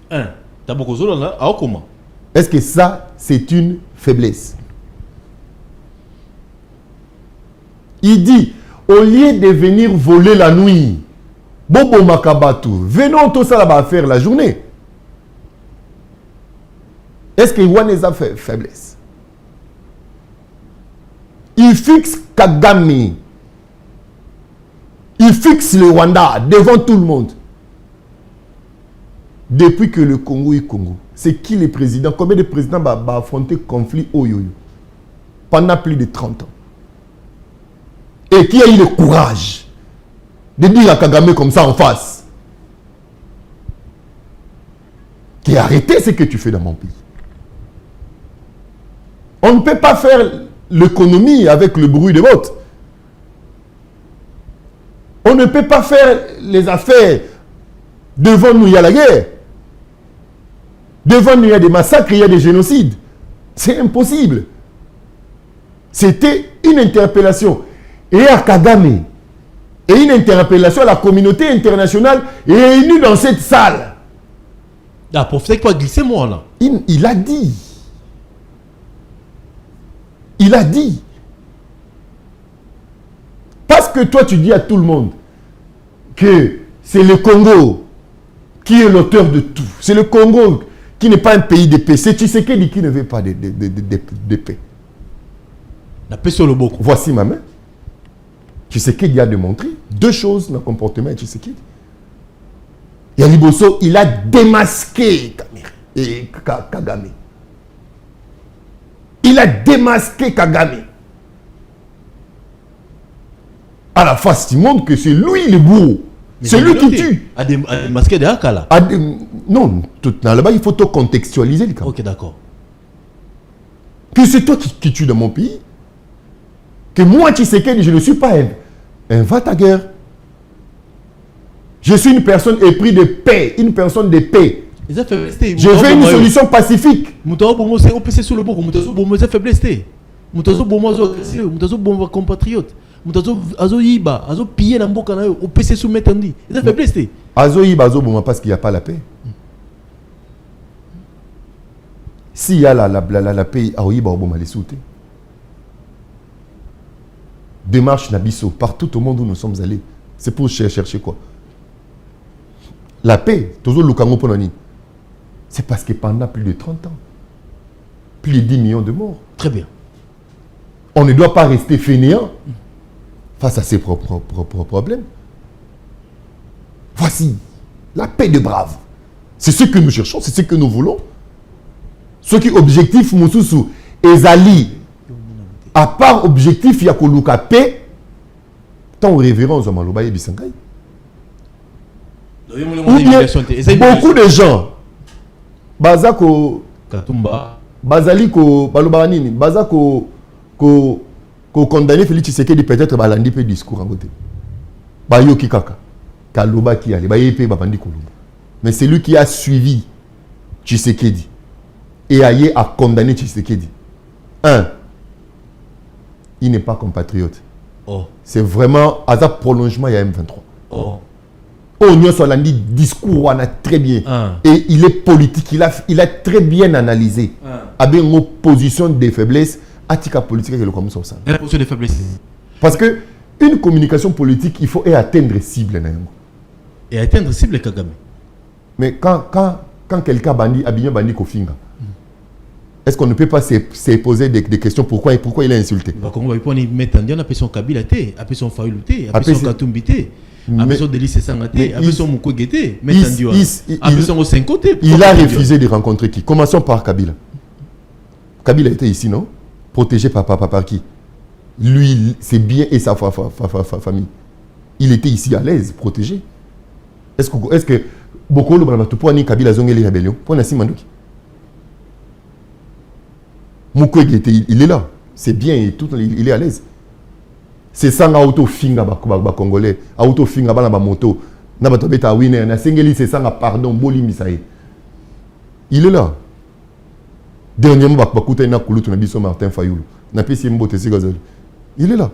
T'as beaucoup de là, comment? Est-ce que ça, c'est une faiblesse? Il dit, au lieu de venir voler la nuit, Bobo Makabatu, venons tous ça là-bas faire la journée. Est-ce qu'il y a des affaires faiblesse? Il fixe Kagame. Il fixe le Rwanda devant tout le monde. Depuis que le Congo est Congo, c'est qui les présidents? Combien de présidents vont affronter le conflit pendant plus de 30 ans? Et qui a eu le courage de dire à Kagame comme ça en face qui a arrêté ce que tu fais dans mon pays? On ne peut pas faire l'économie avec le bruit de vote. On ne peut pas faire les affaires. Devant nous, il y a la guerre. Devant nous, il y a des massacres, il y a des génocides. C'est impossible. C'était une interpellation. Et à Kagame, et une interpellation à la communauté internationale réunie dans cette salle. Ah, pour faire quoi glisser moi là? Il a dit. Il a dit. Parce que toi, tu dis à tout le monde que c'est le Congo qui est l'auteur de tout. C'est le Congo qui n'est pas un pays de paix. C'est Tshisekedi qui ne veut pas de paix. La paix sur le beaucoup. Voici ma main. Tshisekedi a démontré deux choses dans le comportement de Tshisekedi. Yaliboso, il a démasqué Kagame. Il a démasqué Kagame. À la face du monde que c'est lui le bourreau. C'est lui qui tue. A démasqué de Akala. Non, là-bas, il faut tout contextualiser. Ok, d'accord. Que c'est toi qui tue dans mon pays. Que moi, Tshisekedi, je ne suis pas un va-ta-guerre. Je suis une personne épris de paix, une personne de paix. Je veux une solution pacifique. Compatriote. Azo yiba, azo piller na mboka na yo, au PC soumettre ndi. Ils ont fait blester. Azo yiba, azo boma parce qu'il n'y a pas la paix. S'il y a la paix, azo yiba, boma les souter. Démarche Nabiso, partout au monde où nous sommes allés, c'est pour chercher quoi? La paix, toujours Lukango Ponani. C'est parce que pendant plus de 30 ans, plus de 10 millions de morts. Très bien. On ne doit pas rester fainéant face à ses propres problèmes. Voici la paix de brave. C'est ce que nous cherchons, c'est ce que nous voulons. Ce qui est objectif, Moussoussou, Ezali, à part objectif, il y a que paix, tant révérend aux Amaloba et Bissangaï. Beaucoup de gens, Bazako, Katumba, Bazaliko, Balobanini, Bazako, ko condamné Félix Tshisekedi peut-être balandi pe discours en côté. Bayoki kaka. Kaloba qui allait, bayepe babandi kolomba. Mais c'est lui qui a suivi Tshisekedi et a condamné Tshisekedi. Il n'est pas compatriote. Oh. C'est vraiment à ça prolongement il y a M23. Oh. On soit lundi discours on a très bien et il est politique, il a très bien analysé. Avec une position de faiblesse. Atika politique et le comme ça. La position de faiblesse. Parce que une communication politique, il faut atteindre cible. Et atteindre cible Kagame. Mais quand quelqu'un bandit, Abignon bandit Kofinga, est-ce qu'on ne peut pas se poser des questions pourquoi il a insulté? On va mettre en appelle son Kabila, appelle son Fayoulou, appelle son Katumbité, appelle son Délice Sangaté, appelle son Moukougueté, appelle son 5 côtés. Il a refusé de rencontrer qui? Commençons par Kabila. Kabila était ici, non? Protégé par qui? Lui, c'est bien et sa famille. Il était ici à l'aise, protégé. Est-ce que beaucoup de gens pour ni Kabila zongé les rébellions pour Nassim Mandouki? Mukwege il est là, c'est bien et tout, il est à l'aise. C'est ça na auto finga ba congolais, auto finga ba na ba moto, na ba tobeta winner na sengeli c'est ça na pardon boli misaye. Il est là. Dernièrement, Martin Fayoulou. Il est là.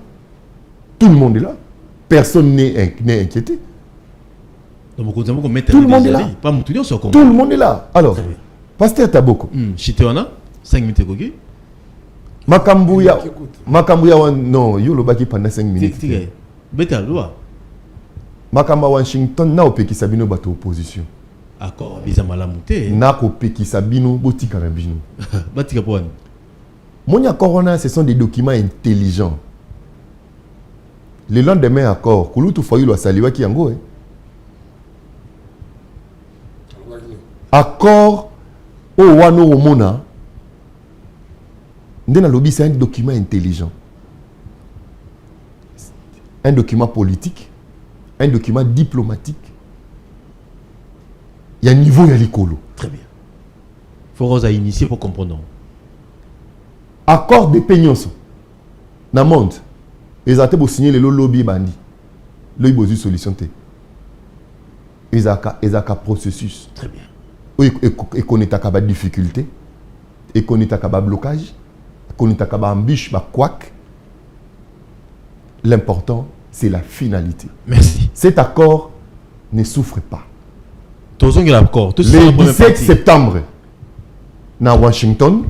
Tout le monde est là. Personne n'est inquiété. Tout le monde est là. Tout le monde est là. Alors, Pasteur Taboko. Chitewana, 5 minutes. Makambouya, non, il y a pendant 5 minutes. Makamba Washington, n'a pas qui sabino bateau opposition. D'accord, ils ont malamouté. Nakope qui sabino botika na bino. Batika pour Monia Corona, ce sont des documents intelligents. Le lendemain accord, Kulutu Fayulu Saliwa qui yango. Accord au Wano Omona. Ndena lobby c'est un document intelligent. Un document politique, un document diplomatique. Il y a un niveau, il y a l'écolo. Très bien. Il faut qu'on initier pour comprendre. Accord de Peignoso. Dans le monde, ils ont signé le lobby bandi. Ils ont une solution. Ils ont un processus. Très bien. Ils connaissent des difficultés. Ils connaissent des blocages. Ils connaissent des embûches, des couacs. L'important, c'est la finalité. Merci. Cet accord ne souffre pas. Le 17 septembre, à Washington,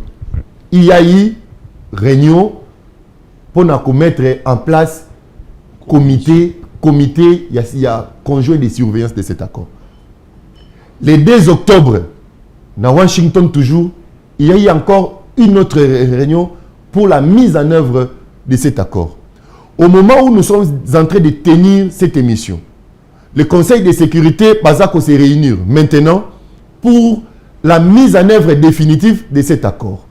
il y a eu réunion pour mettre en place comité, il y a conjoint de surveillance de cet accord. Le 2 octobre, à Washington toujours, il y a eu encore une autre réunion pour la mise en œuvre de cet accord. Au moment où nous sommes en train de tenir cette émission, le Conseil de sécurité Bazako se réunir maintenant pour la mise en œuvre définitive de cet accord.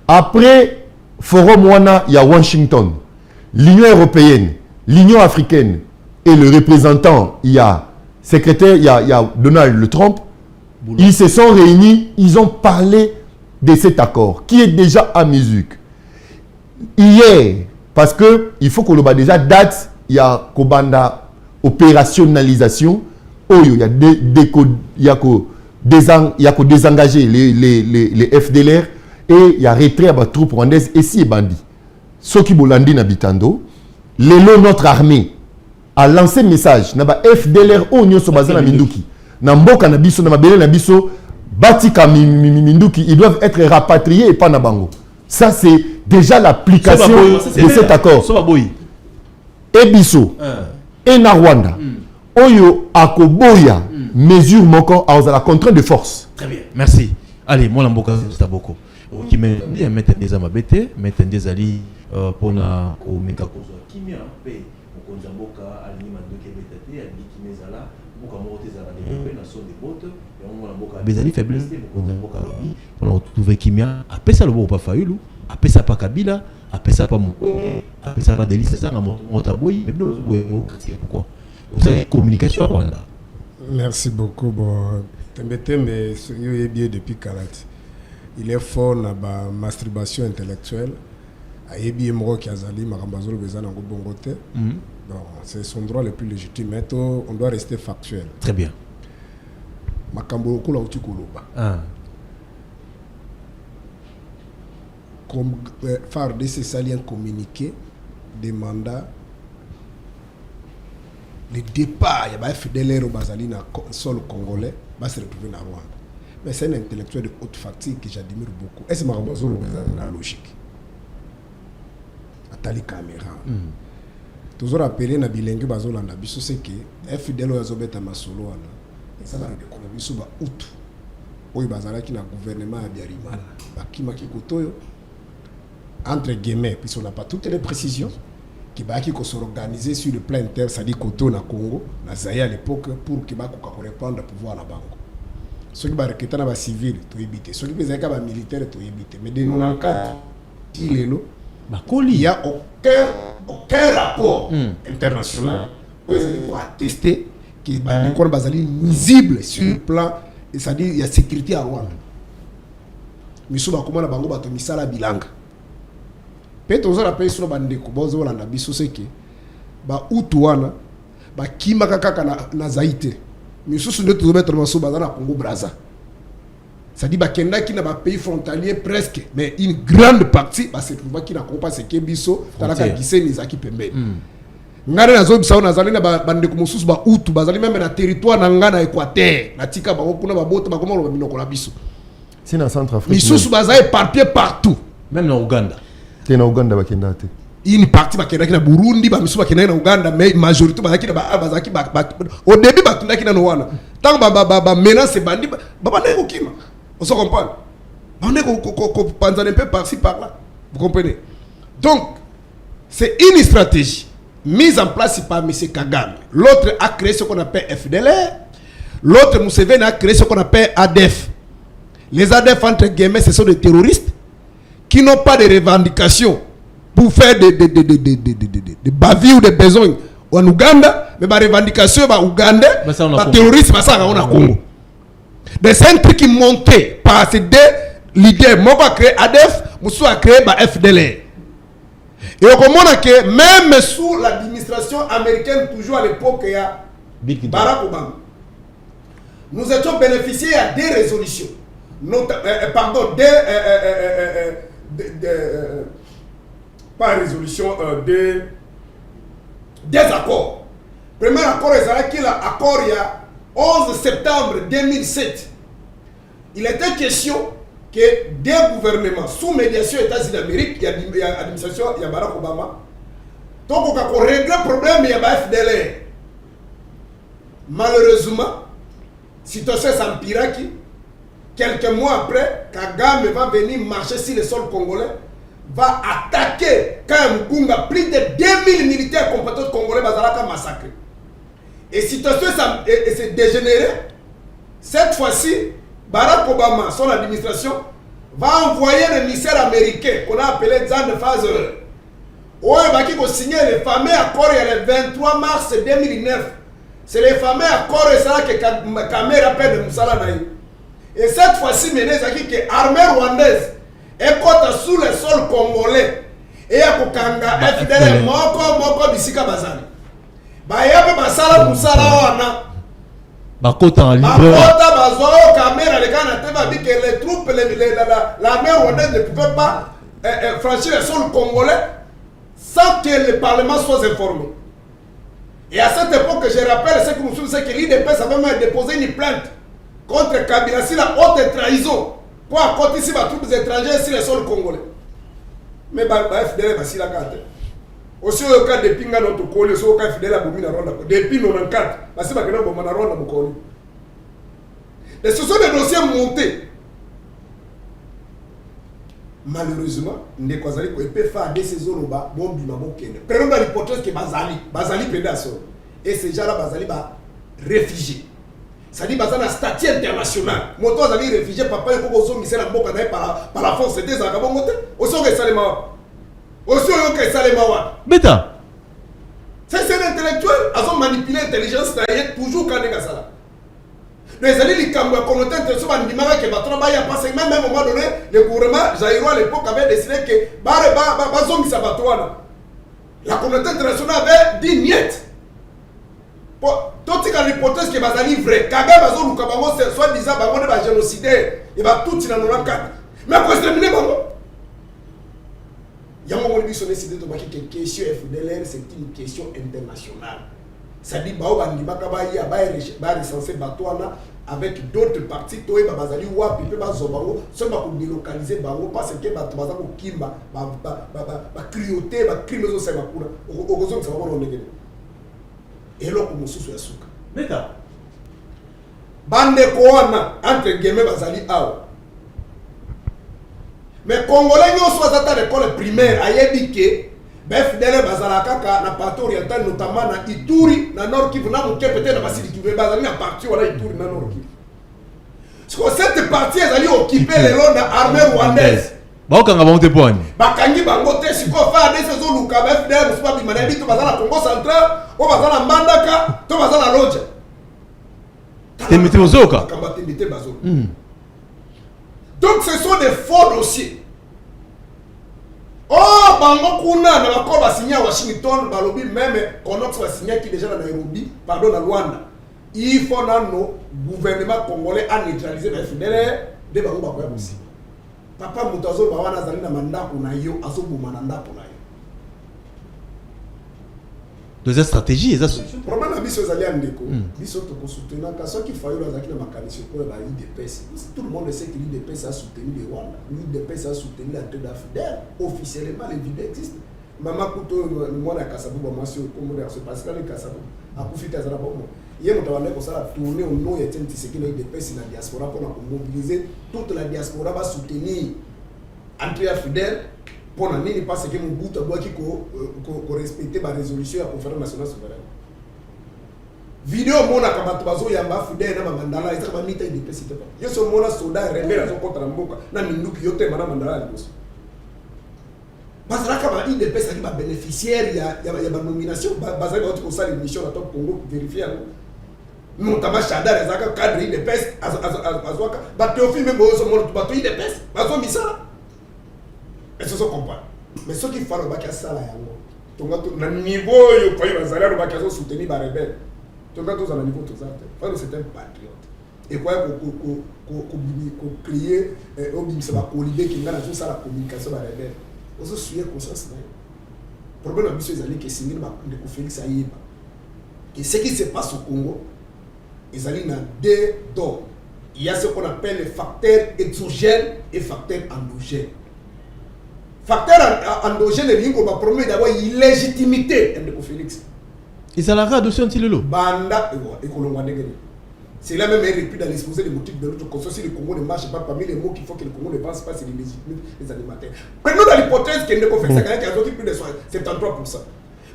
Après Forum Wana, il y a Washington, l'Union européenne, l'Union africaine et le représentant, il y a secrétaire, il y a Donald Trump. Ils se sont réunis, ils ont parlé de cet accord qui est déjà à musique. Hier, parce que il faut qu'on le bat déjà date, il y a Kobanda opérationnalisation, il y a que désengager les FDLR et il y a retrait à la troupe rwandaise et si bandit. Ce qui bolandi n'habitando, notre armée a lancé un message na ba FDLR au nyo so bazana minduki. Na mboka na biso na mabele na biso batika minduki, ils doivent être rapatriés et pas na bango. Ça c'est déjà l'application de cet accord. Et biso et na Rwanda. Oyo akoboya mesure moko à la contrainte de force. Très bien. Merci. Allez, moi l'amboka c'est beaucoup. Qui met des amabete, mettent des alliés pour na au meka kozo. Qui met un peu au konzamboka alima ndoke betate ali qui met zala boka mote zala développer na son des bottes et on l'amboka des alliés faiblesse au konzamboka on trouver kimia après ça le beau pas faulu après ça pas Kabila après ça pas mon après ça pas délice ça na motaboyi mais pourquoi vous avez communication à Rwanda. Merci beaucoup. Bon, Tembetembe, est bien depuis Karate. Il est fort dans la masturbation intellectuelle. Il est bien mort qui a zali marambazolo bezan en bongote. Donc c'est son droit le plus légitime. Mais on doit rester factuel. Très bien. Makambo kula uti koloba. Comme phare de ces saliens communiqué des mandats. Le départ, il y a FDLR au Bazali dans le sol congolais, va se retrouver dans Rwanda. Mais c'est un intellectuel de haute fatigue que j'admire beaucoup. Est-ce que Marambazo est la logique? Atali caméra. Toujours appelé na bilingue bazolanda biso c'est que FDLR azobeta masolo wana. Et ça va découvrir biso ba out. Oyo bazala ki na gouvernement ya Biarimana. Ba kimaki kotoyo entre guillemets, puisqu'on n'a pas toutes les précisions. Qui va s'organiser sur le plan interne, c'est-à-dire Koto na Congo, na Zaïre à l'époque, pour qu'il va répondre au pouvoir na Bango. Ceux qui vont recruter na civil, tu éviter. Ceux qui vont recruter militaire, tu éviter. Mais dans le cas, il n'y a aucun rapport international pour attester qu'il y a encore nuisible sur le plan, c'est-à-dire il y a sécurité à Rwanda. Mais si on va na Bango, tu misala bilanga. Peut-être que rappelle sur bande ko bozo la biso seke ba utuana ba kimaka kaka na zaite misusu nde to mettre maso ba na Congo Brazza ça dit ba kenda ki na ba pays frontalier presque mais une grande partie ba se trouve ki na kompa seke biso talaka giseni zaki pembe ngare na zo biso na zali na bande ko mususu ba utu ba zali même na territoire na ngana Équateur na tika ba kuna ba bota ba komolo ba minoko la biso c'est na Centrafrique misusu ba za éparpillé partout même en Ouganda. Na Uganda bakenda te une partie bakenda ki na Burundi ba misu bakenda na Uganda mais majorité bazaki na bazaki au début bakenda ki na Rwanda tant ba menace bandi ba ndeko kima on se comprend ba ndeko panzana un peu par-ci par-là vous comprenez donc c'est une stratégie mise en place par M. Kagame. L'autre a créé ce qu'on appelle FDLR, l'autre Museveni a créé ce qu'on appelle ADF. Les ADF entre guillemets ce sont des terroristes qui n'ont pas de revendications pour faire des bavures ou des besoins en Ouganda, mais des revendications en Ouganda, des terroristes, on a Congo. Des centres qui montaient par ces deux leaders, moi a créé ADF, Moussou a créé FDLR. Et on comprend que même sous l'administration américaine, toujours à l'époque, il y a Barack Obama, nous étions bénéficiés à des résolutions, pardon, pas résolution, des accords. Premier accord, c'est l'accord il y a 11 septembre 2007. Il était question que des gouvernements sous médiation États-Unis d'Amérique, il y a l'administration, il y a Barack Obama, donc on a réglé le problème, il y a FDLR. Malheureusement, situation s'empira qui quelques mois après, Kagame va venir marcher sur le sol congolais, va attaquer Kamgunga, plus de 2000 militaires compatriotes congolais, Bazalaka massacrés. Et situation s'est dégénérée. Cette fois-ci, Barack Obama, son administration, va envoyer le émissaire américain qu'on a appelé Zan Fazer. Il va signer le fameux accord le 23 mars 2009. C'est le fameux accord que Kamera appelle de Moussala Naï. Et cette fois-ci, l'armée rwandaise est sous le sol congolais. Et à Kokanga, FDL Moko Bisika Bazali. Bayabe Basala Moussala Wana. Bakota en libre. Bakota Bazo, Kamera, les gars, dit que les troupes, l'armée rwandaise ne pouvait pas franchir le sol congolais sans que le Parlement soit informé. Et à cette époque, je rappelle ce que nous sommes, c'est que l'IDPS avait même déposé une plainte contre Kabila sur la haute trahison pour accorder ici les troupes étrangères sur le sol congolais. Mais FDL va si la carte. Aussi au cas de Pinga notre collègue, au cas FDL a bombé la ronde depuis 94, parce que va gagner bombe la ronde à Mokoli. Et ce sont des dossiers montés. Malheureusement, ne kozali ko peut faire des saisons là-bas, bon bima bokende. Prenons l'hypothèse que Bazali pédasso. Et ces gens-là Bazali ba réfugiés. Ça dit Bazali un statut international. Moto Bazali réfugié papa il faut que ça la boka par la force des agabons monter. Aussi que Salema. Aussi que Salema. Beta. C'est un intellectuel, ils ont manipulé l'intelligence toujours quand il ça. Les alliés du Cameroun, quand on était intéressé par l'image que Baton Baya passé, même à un moment donné, le gouvernement Jairo à l'époque avait décidé que Bazongi Sabatouana. La communauté internationale avait dit niet. Tout ce qui a l'hypothèse que Bazali vrai, Kagame Bazon Lukabango, soit disant Bango va génocider, il va tout dans nos cadres. Mais pour exterminer Bango, il y a un moment où ils ont décidé de dire que la question FDLR, c'est une question internationale. Ça dit Bao Bandibakabaya, Ba recensé Batouana avec d'autres partis, Toé Bazali Wap, Pipe Bazobango, seulement pour délocaliser Bango, parce que Bazako Kimba, Crioté, Crime aux Semakura, au Gozon, ça va voir le et là, comme sous la souka. Beta. Bande Koana, entre guillemets, Bazali Ao. Mais Congolais, nous sommes à l'école primaire, à Yébike. FDL Bazalaka na partie orientale notamment na Ituri na Nord Kivu na Muke peut-être na Basili Kivu bazali na partie wala Ituri na Nord Kivu. Parce que cette partie elle allait occuper les lots de l'armée rwandaise. Ba okanga ba monte poani. Ba kangi bango te siko fa des saisons luka ba FDL musuba bimana bitu bazala Congo central o bazala Mbandaka to bazala Loja. Temete bozoka. Kamba temete bazoka. Donc ce sont des faux dossiers. Oh, Bango Kuna, na l'accord va signer à Washington, Balobi, même Conox va signer qui déjà à Nairobi, pardon, à Luanda. Il faut que nos gouvernements congolais a neutralisé les FDLR de Bango Bakoya aussi. Papa Moutazo Bawana Zali na mandat pour Nayo, Azo Boumananda pour Nayo. Deux stratégies, et ça solution. Le problème c'est que les Andeko, ils sont soutenus. Quand ceux qui font la mécanisme pour l'IDPS, tout le monde sait que l'IDPS a soutenu les Rwanda. L'IDPS a soutenu la tête d'Afrique. Officiellement, les vidéos existent. Maman Kouto, moi, la Kassabou, moi, c'est comme c'est parce que les Kassabou, à profiter de la bombe. Hier, on a pour ça tourner au nom et c'est que l'IDPS dans la diaspora pour mobiliser toute la diaspora va soutenir Andrea Fidel. Pour n'amener pas ce que mon bout à bois qui respecter ma résolution à la conférence nationale souveraine. Vidéo mon a kabatubazo yamba fidèle na mandala et ça va mita de pesite pas. Je suis mon soldat rebelle à son contre la mboka na minduki yote mana mandala liboso. Bazala kama IDPS qui va bénéficiaire ya ba nomination bazala ba ko sala mission na top Congo vérifier notamment Chadar ezaka cadre IDPS azwaka ba Théophile même bozo mon bato IDPS bazo misala. Et ce sont comprendre. Mais ce qu'il faut le bac à ça là, le niveau où il va aller le bac à soutenir les rebelles. Tu as tous à niveau tout ça. C'est un patriote. Et quoi qu'on crier au bim c'est pas l'idée qui n'a tout ça la communication des rebelles. On se souvient conscience là. Problème à c'est que signer de Félix Aïba. Et ce qui se passe au Congo, ils allaient dans deux dons. Il y a ce qu'on appelle les facteurs exogènes et facteurs endogènes. Facteur endogène est qu'on va promettre d'avoir une légitimité de Félix. Et ça l'a radouci un petit lolo. Banda et Colombo Negri. C'est là même repris dans l'exposé des motifs de notre conscience. Si le Congo ne marche pas, parmi les mots qu'il faut que le Congo ne pense pas, c'est les légitimes, les animateurs. Prenons dans l'hypothèse qu'il ne confesse à quelqu'un qui a plus de 73%.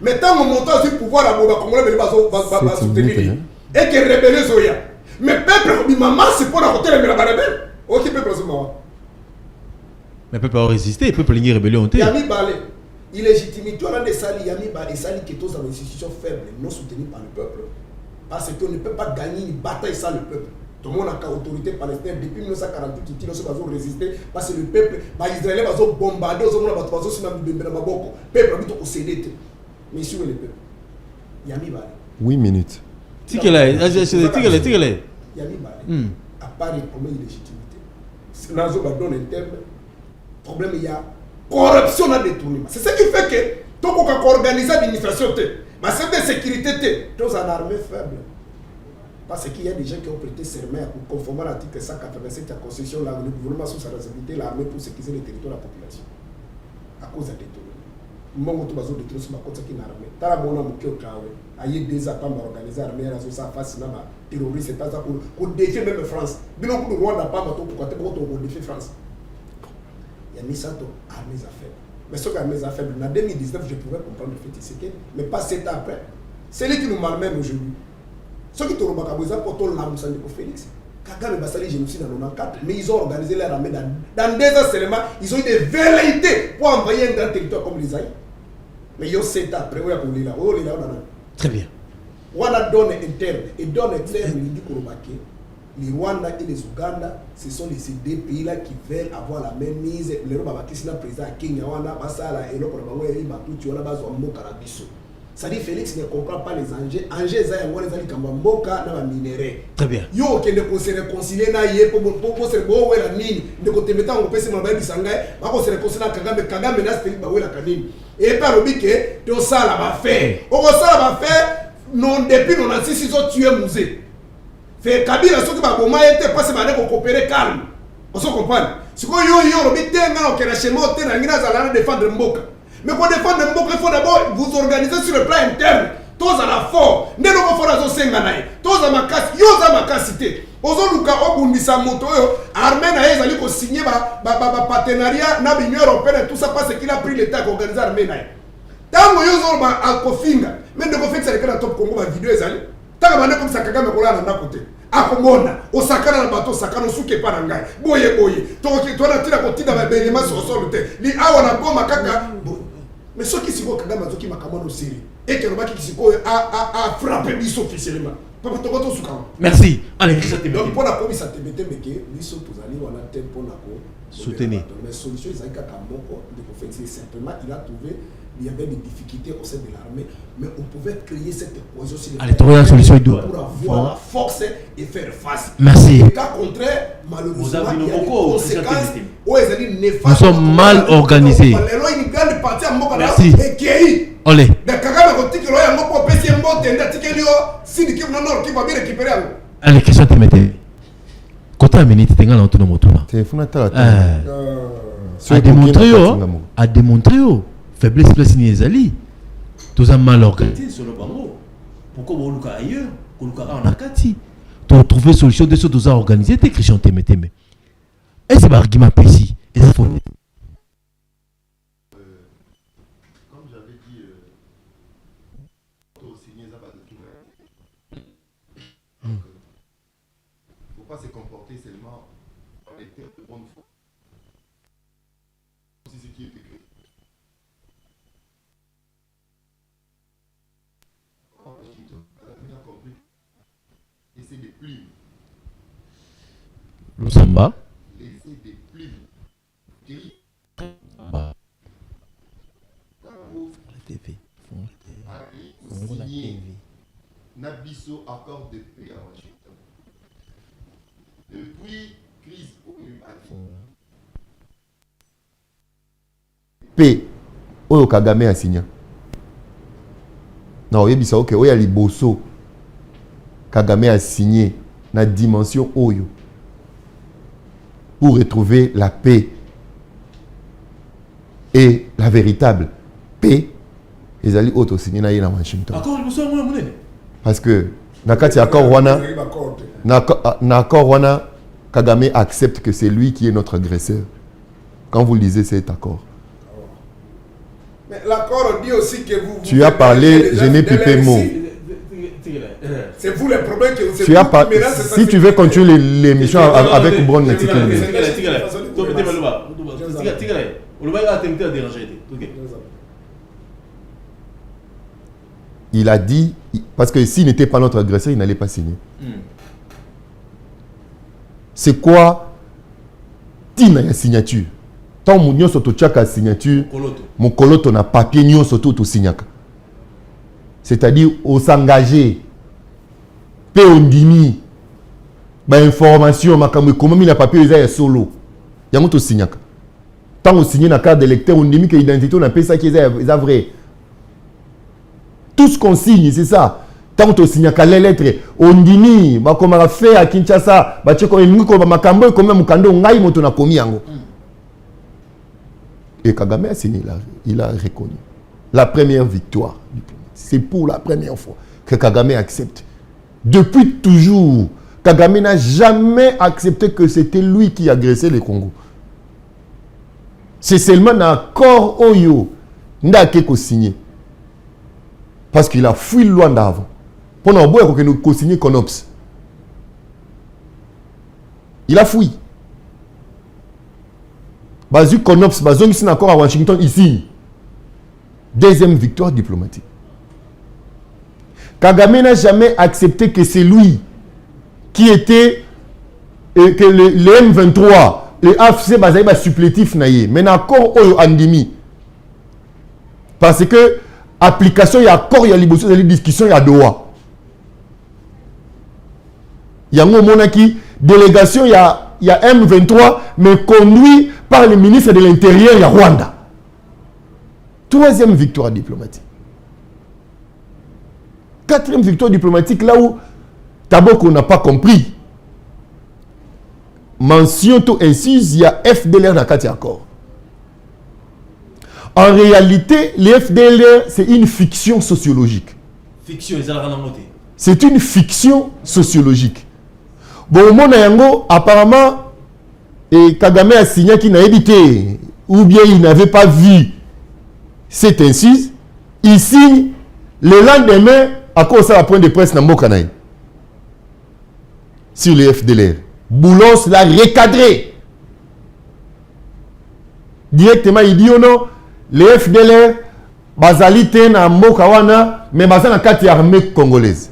Mais tant qu'on monte au pouvoir, la Boba Congolais va soutenir. Et que rebelle Zoya. Mais peuple, maman, c'est pour la côté de la rebelle. Ok, peuple, c'est maman. Mais peuple a résisté, le peuple a rébellé. Yami Balé, illégitimité, on a des salles, Yami Balé, salles qui sont dans une institution faible, non soutenues par le peuple. Parce qu'on ne peut pas gagner une bataille sans le peuple. Tout le monde a autorité palestinienne depuis 1948, ils ont résisté parce que le peuple, les Israéliens ont bombardé, ils ont bombardé, le peuple a cédé. Mais ici, où est le peuple? Yami Balé. 8 minutes. Tikelé. Yami Balé, à part les problèmes d'illégitimité, c'est là où on donne un terme. Le problème, il y a corruption dans le détournement. C'est ce qui fait que tout le monde organise l'administration, mais c'est de sécurité, tous en armée faible. Parce qu'il y a des gens qui ont prêté serment pour conformer à l'article 187 de la Constitution, le gouvernement sous sa responsabilité, l'armée pour sécuriser le territoire de la population. À cause de détournement. Mon tout bazo de tout sur ma côte qui n'armée. T'as la monnaie au travail. Aïe des attentes organisées armée à la société face à la terroriste. C'est pas ça pour défier même France. Bien au coup de Rwanda, pas ma tout pour défier France. Il y a mis ça dans armées à faible. Mais ce qu'armées à faible, en 2019, je pouvais comprendre le fait c'est que, mais pas 7 ans après. C'est lui qui nous malmène aujourd'hui. Ceux qui t'ont besoin pour ton lame, ça n'est pas Félix. Kagame Bassali génocide en 94, mais ils ont organisé leur armée dans 2 ans seulement. Ils ont eu des velléités pour envahir un grand territoire comme les Aïe. Mais ils ont 7 ans après, où est-ce là? Très bien. On a donné interne et donne externe, il dit Korobake. Les Rwanda et les Ouganda, ce sont ces 2 pays-là qui veulent avoir la même mise. Les Rwanda, qui sont président à Kenya, Rwanda, Basala, et l'autre, et Batuti, on a besoin de Mokarabiso. Ça dit Félix ne comprend pas les enjeux. Enjeux, ça y est, les Kamboka, dans la minerai. Très bien. Yo, qui ne se réconcilier, pour se voir la mine, de côté mettant au PC, ma baby Sangai, on se réconcilie avec Kagame, mais là, c'est la canine. Et par le biquet, tout ça là va faire. On ça là va faire, non, depuis 96, ils ont tué musée. Fait Kabila, ceux qui m'ont été passé par pour coopérer calme. On se comprend. Si vous avez dit que la chez moi, défendre Mboka. Mais pour défendre Mboka, il faut d'abord vous organiser sur le plan interne. Tous à la force. Ne nous confondons pas Senganaï. Tous à ma casse. Yo à ma cassité. Ozoluka Obundisa Moto. Armée n'a pas allé signer un partenariat dans l'Union européenne. Tout ça parce qu'il a pris l'État pour organiser l'armée. Tant que vous avez un cofinga, même de faire que ça le top Congo, ma vidéo est allée. Tant que comme ça, Kagame est là d'un côté. Akomona, osakana na bato sakana suke pa na ngai. Boye. Toi na tina kotina ba belema sur sol te. Li awa na goma kaka. Mais ce qui siko Kagame azoki makamano siri. Et que robaki qui siko a frappé biso officiellement. Papa to bato sukama. Merci. Allez, ça te donc pour la commis ça te mettait mais que biso tozali wana te pour na ko soutenir. Mais solution ezaka kamoko de ko faire simplement il a trouvé il y avait des difficultés au sein de l'armée, mais on pouvait créer cette cohésion pour avoir la force et faire face. Merci. Au cas contraire, malheureusement, il y a des conséquences. Nous sommes mal organisés. Merci. Olé. Allez, question te mette. Quand à minute, tu as un autre motuna. A démontré. Faiblesse place ni ezali. Tous a mal organisé sur le bango. Pourquoi vous luka ailleurs, vous luka en akati. Tu trouver solution de ce tous a organisé tes Christian teme. Et c'est un argument précis. Et ça faut. Comme j'avais dit, faut signer ça pas de tout. Faut pas se comporter seulement avec de bonne foi. C'est ce qui est écrit. Laissez des plumes. Lusamba. Laissez des plumes. Gris. Bah. La TV. Signé Nabiso accord de paix à Washington. Depuis crise paix. Oyo Kagame a signé. Non, il y a ok, oya liboso. Kagame a signé na dimension Oyo pour retrouver la paix et la véritable paix. Ils allaient auto signer na Washington. Parce que nakati accord wana Kagame accepte que c'est lui qui est notre agresseur. Quand vous lisez cet accord. Mais l'accord dit aussi que vous... Tu as parlé, je n'ai plus de mots. C'est vous le problème que tu as pas, si tu veux continuer l'émission avec Brown, il a dit, parce que s'il n'était pas notre agresseur, il n'allait pas signer. C'est quoi Tina ya signature? Tant mon nyon soto tchaka signature, mon coloto na papier nyon soto to signaka. C'est-à-dire, on s'engager. Pe ondimi ba information makamwe comment mi na papier eza ya solo yango to signaka tant on signer na carte d'électeur ondimi que identité on appelle ça qui est vrai. Tout ce qu'on signe c'est ça. Tant on signaka les lettres ondimi ba komaka fait à Kinshasa ba tcheko elingi ko ba makambo ko même mukando ngai moto na komi yango. Et Kagame a signé là, il a reconnu la première victoire. C'est pour la première fois que Kagame accepte. Depuis toujours, Kagame n'a jamais accepté que c'était lui qui agressait le Congo. C'est seulement dans l'accord Oyo qu'il a signé. Parce qu'il a fui loin d'avant. Pendant un bout, il a signé Conops. Il a fui. Bazu Conops, Bazu qui est encore à Washington, ici. Deuxième victoire diplomatique. Kagame n'a jamais accepté que c'est lui qui était que le M23, le AFC basé sur supplétif naïe. Mais encore au andimi. Parce que application il y a accord il y a libération il y a discussion il y a Doha. Il y a un monaki délégation il y a M23 mais conduit par le ministre de l'Intérieur il y a Rwanda. Troisième victoire diplomatique. Quatrième victoire diplomatique, là où Taboko n'a pas compris. Mention tout incise, il y a FDLR dans le accord. En réalité, les FDLR, c'est une fiction sociologique. Fiction, c'est une fiction sociologique. Bon, au monde apparemment, et Kagame a signé qu'il n'a évité, ou bien il n'avait pas vu cette incise, il signe le lendemain. À cause de la point de presse dans Mokanaï sur les FDLR. Boulos l'a recadré. Directement, il dit oh non, les FDLR, bazali na Mokawana, mais bazali na kati armée congolaise.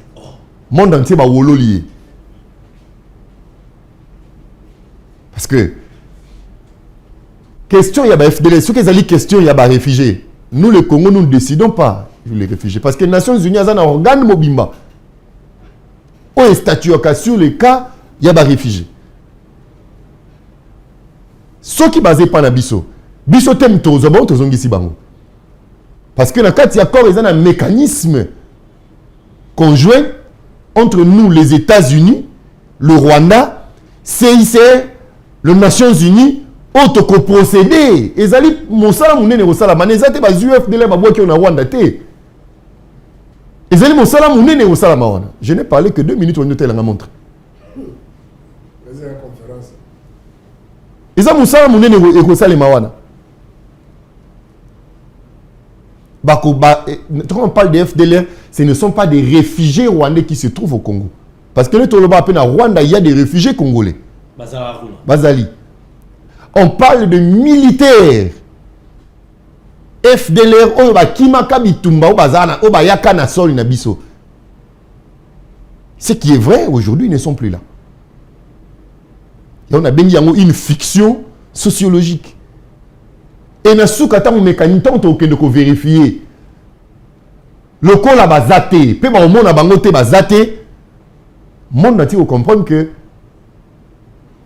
Monde entier ba wolo lié. Parce que question il y a ba FDLR, ce que zali question il y a ba réfugiés. Nous le Congo nous ne décidons pas. Les réfugiés. Parce que les Nations Unies ont un organe mobimba. Où est statut sur les cas, il y a des réfugiés. Ce qui est basé par Nabiso, Biso tem tozobon tozongisi bango. Parce que dans le cas d'accord, il y a un mécanisme conjoint entre nous, les États-Unis, le Rwanda, CICR, les Nations Unies, auto procédé. Et zali mosala munene kosala maneza te ba UF de la babwa ki on a Rwanda te. Je n'ai parlé que 2 minutes au Nyotel en montre. Quand on parle des FDLR, ce ne sont pas des réfugiés rwandais qui se trouvent au Congo. Parce que le Toloba appelle à Rwanda, il y a des réfugiés congolais. Bazali. On parle de militaires. FDLR oba kimaka bitumba obazana oba yakana sol na biso. Ce qui est vrai aujourd'hui ne sont plus là. Et on a bien une fiction sociologique. Et na soukata mo mécanique tant que de vérifier. Le col a bazate, pe ba monde na bangote bazate. Monde na ti comprendre que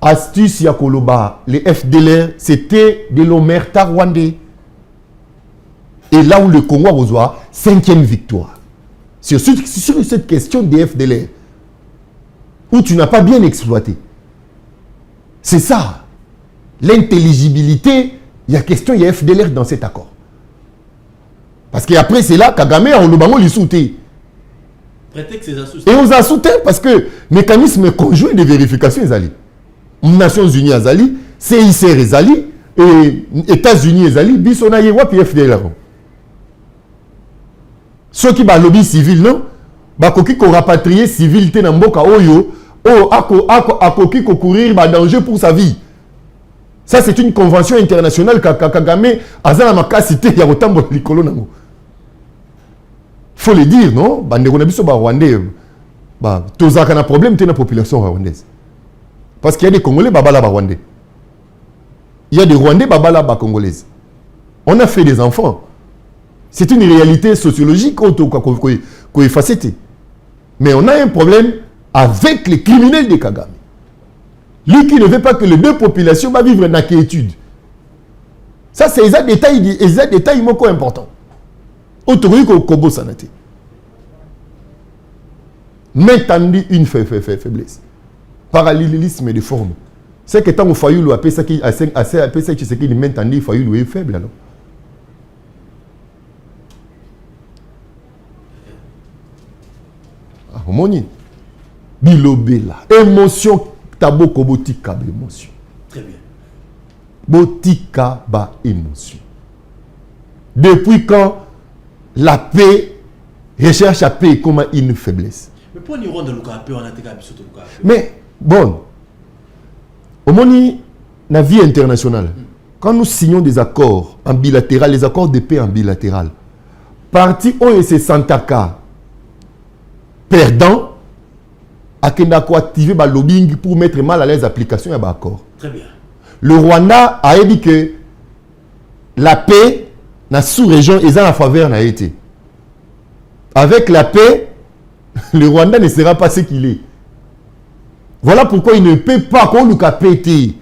astuce ya koloba les FDLR c'était de l'omerta rwandais. Et là où le Congo a besoin, 5e victoire. Sur cette question des FDLR, où tu n'as pas bien exploité. C'est ça. L'intelligibilité, il y a question, il y a FDLR dans cet accord. Parce qu'après, c'est là, Kagame, on le soutient. Et on a soutenu parce que mécanisme conjoint de vérification, ils allaient. Nations Unies, ils allaient. CICR, ils allaient. Et États-Unis, ils allaient. Bisona, Yewa, puis FDLR. ceux qui ba lobby civil non ba koki ko rapatrier civilité na mboka oyo akoki ko courir ba danger pour sa vie. Ça c'est une convention internationale Kagame azana makasité ya kotambola likolo nango. Faut le dire non bande ko na biso ba Rwandais ba tozaka na problème te na population rwandaise. Parce qu'il y a des Congolais babala ba Rwandais. Il y a des Rwandais babala ba Congolaises. On a fait des enfants. C'est une réalité sociologique qu'on efface. Mais on a un problème avec les criminels de Kagame. Lui qui ne veut pas que les deux populations va vivre dans l'inquiétude. Ça, c'est un détail important. Autorisé qu'on combo sanité. Maintenant, une faiblesse. Parallélisme de forme. C'est que tant que Fayoulou a fait ça qui maintenant Fayoulou est faible alors. Moni bilobela émotion taboko botika ba émotion. Très bien. Botika ba émotion. Depuis quand la paix recherche la paix comme une faiblesse. Mais pour nous rendre le paix on a été capable surtout le mais bon Omoni la vie internationale. Quand nous signons des accords en bilatéral, les accords de paix en bilatéral, parti OEC Santaka perdant à activer le lobbying pour mettre mal à l'aise l'application de l'accord. Très bien. Le Rwanda a dit que la paix dans la sous-région est en faveur n'a été. Avec la paix, le Rwanda ne sera pas ce qu'il est. Voilà pourquoi il ne peut pas qu'on nous péter.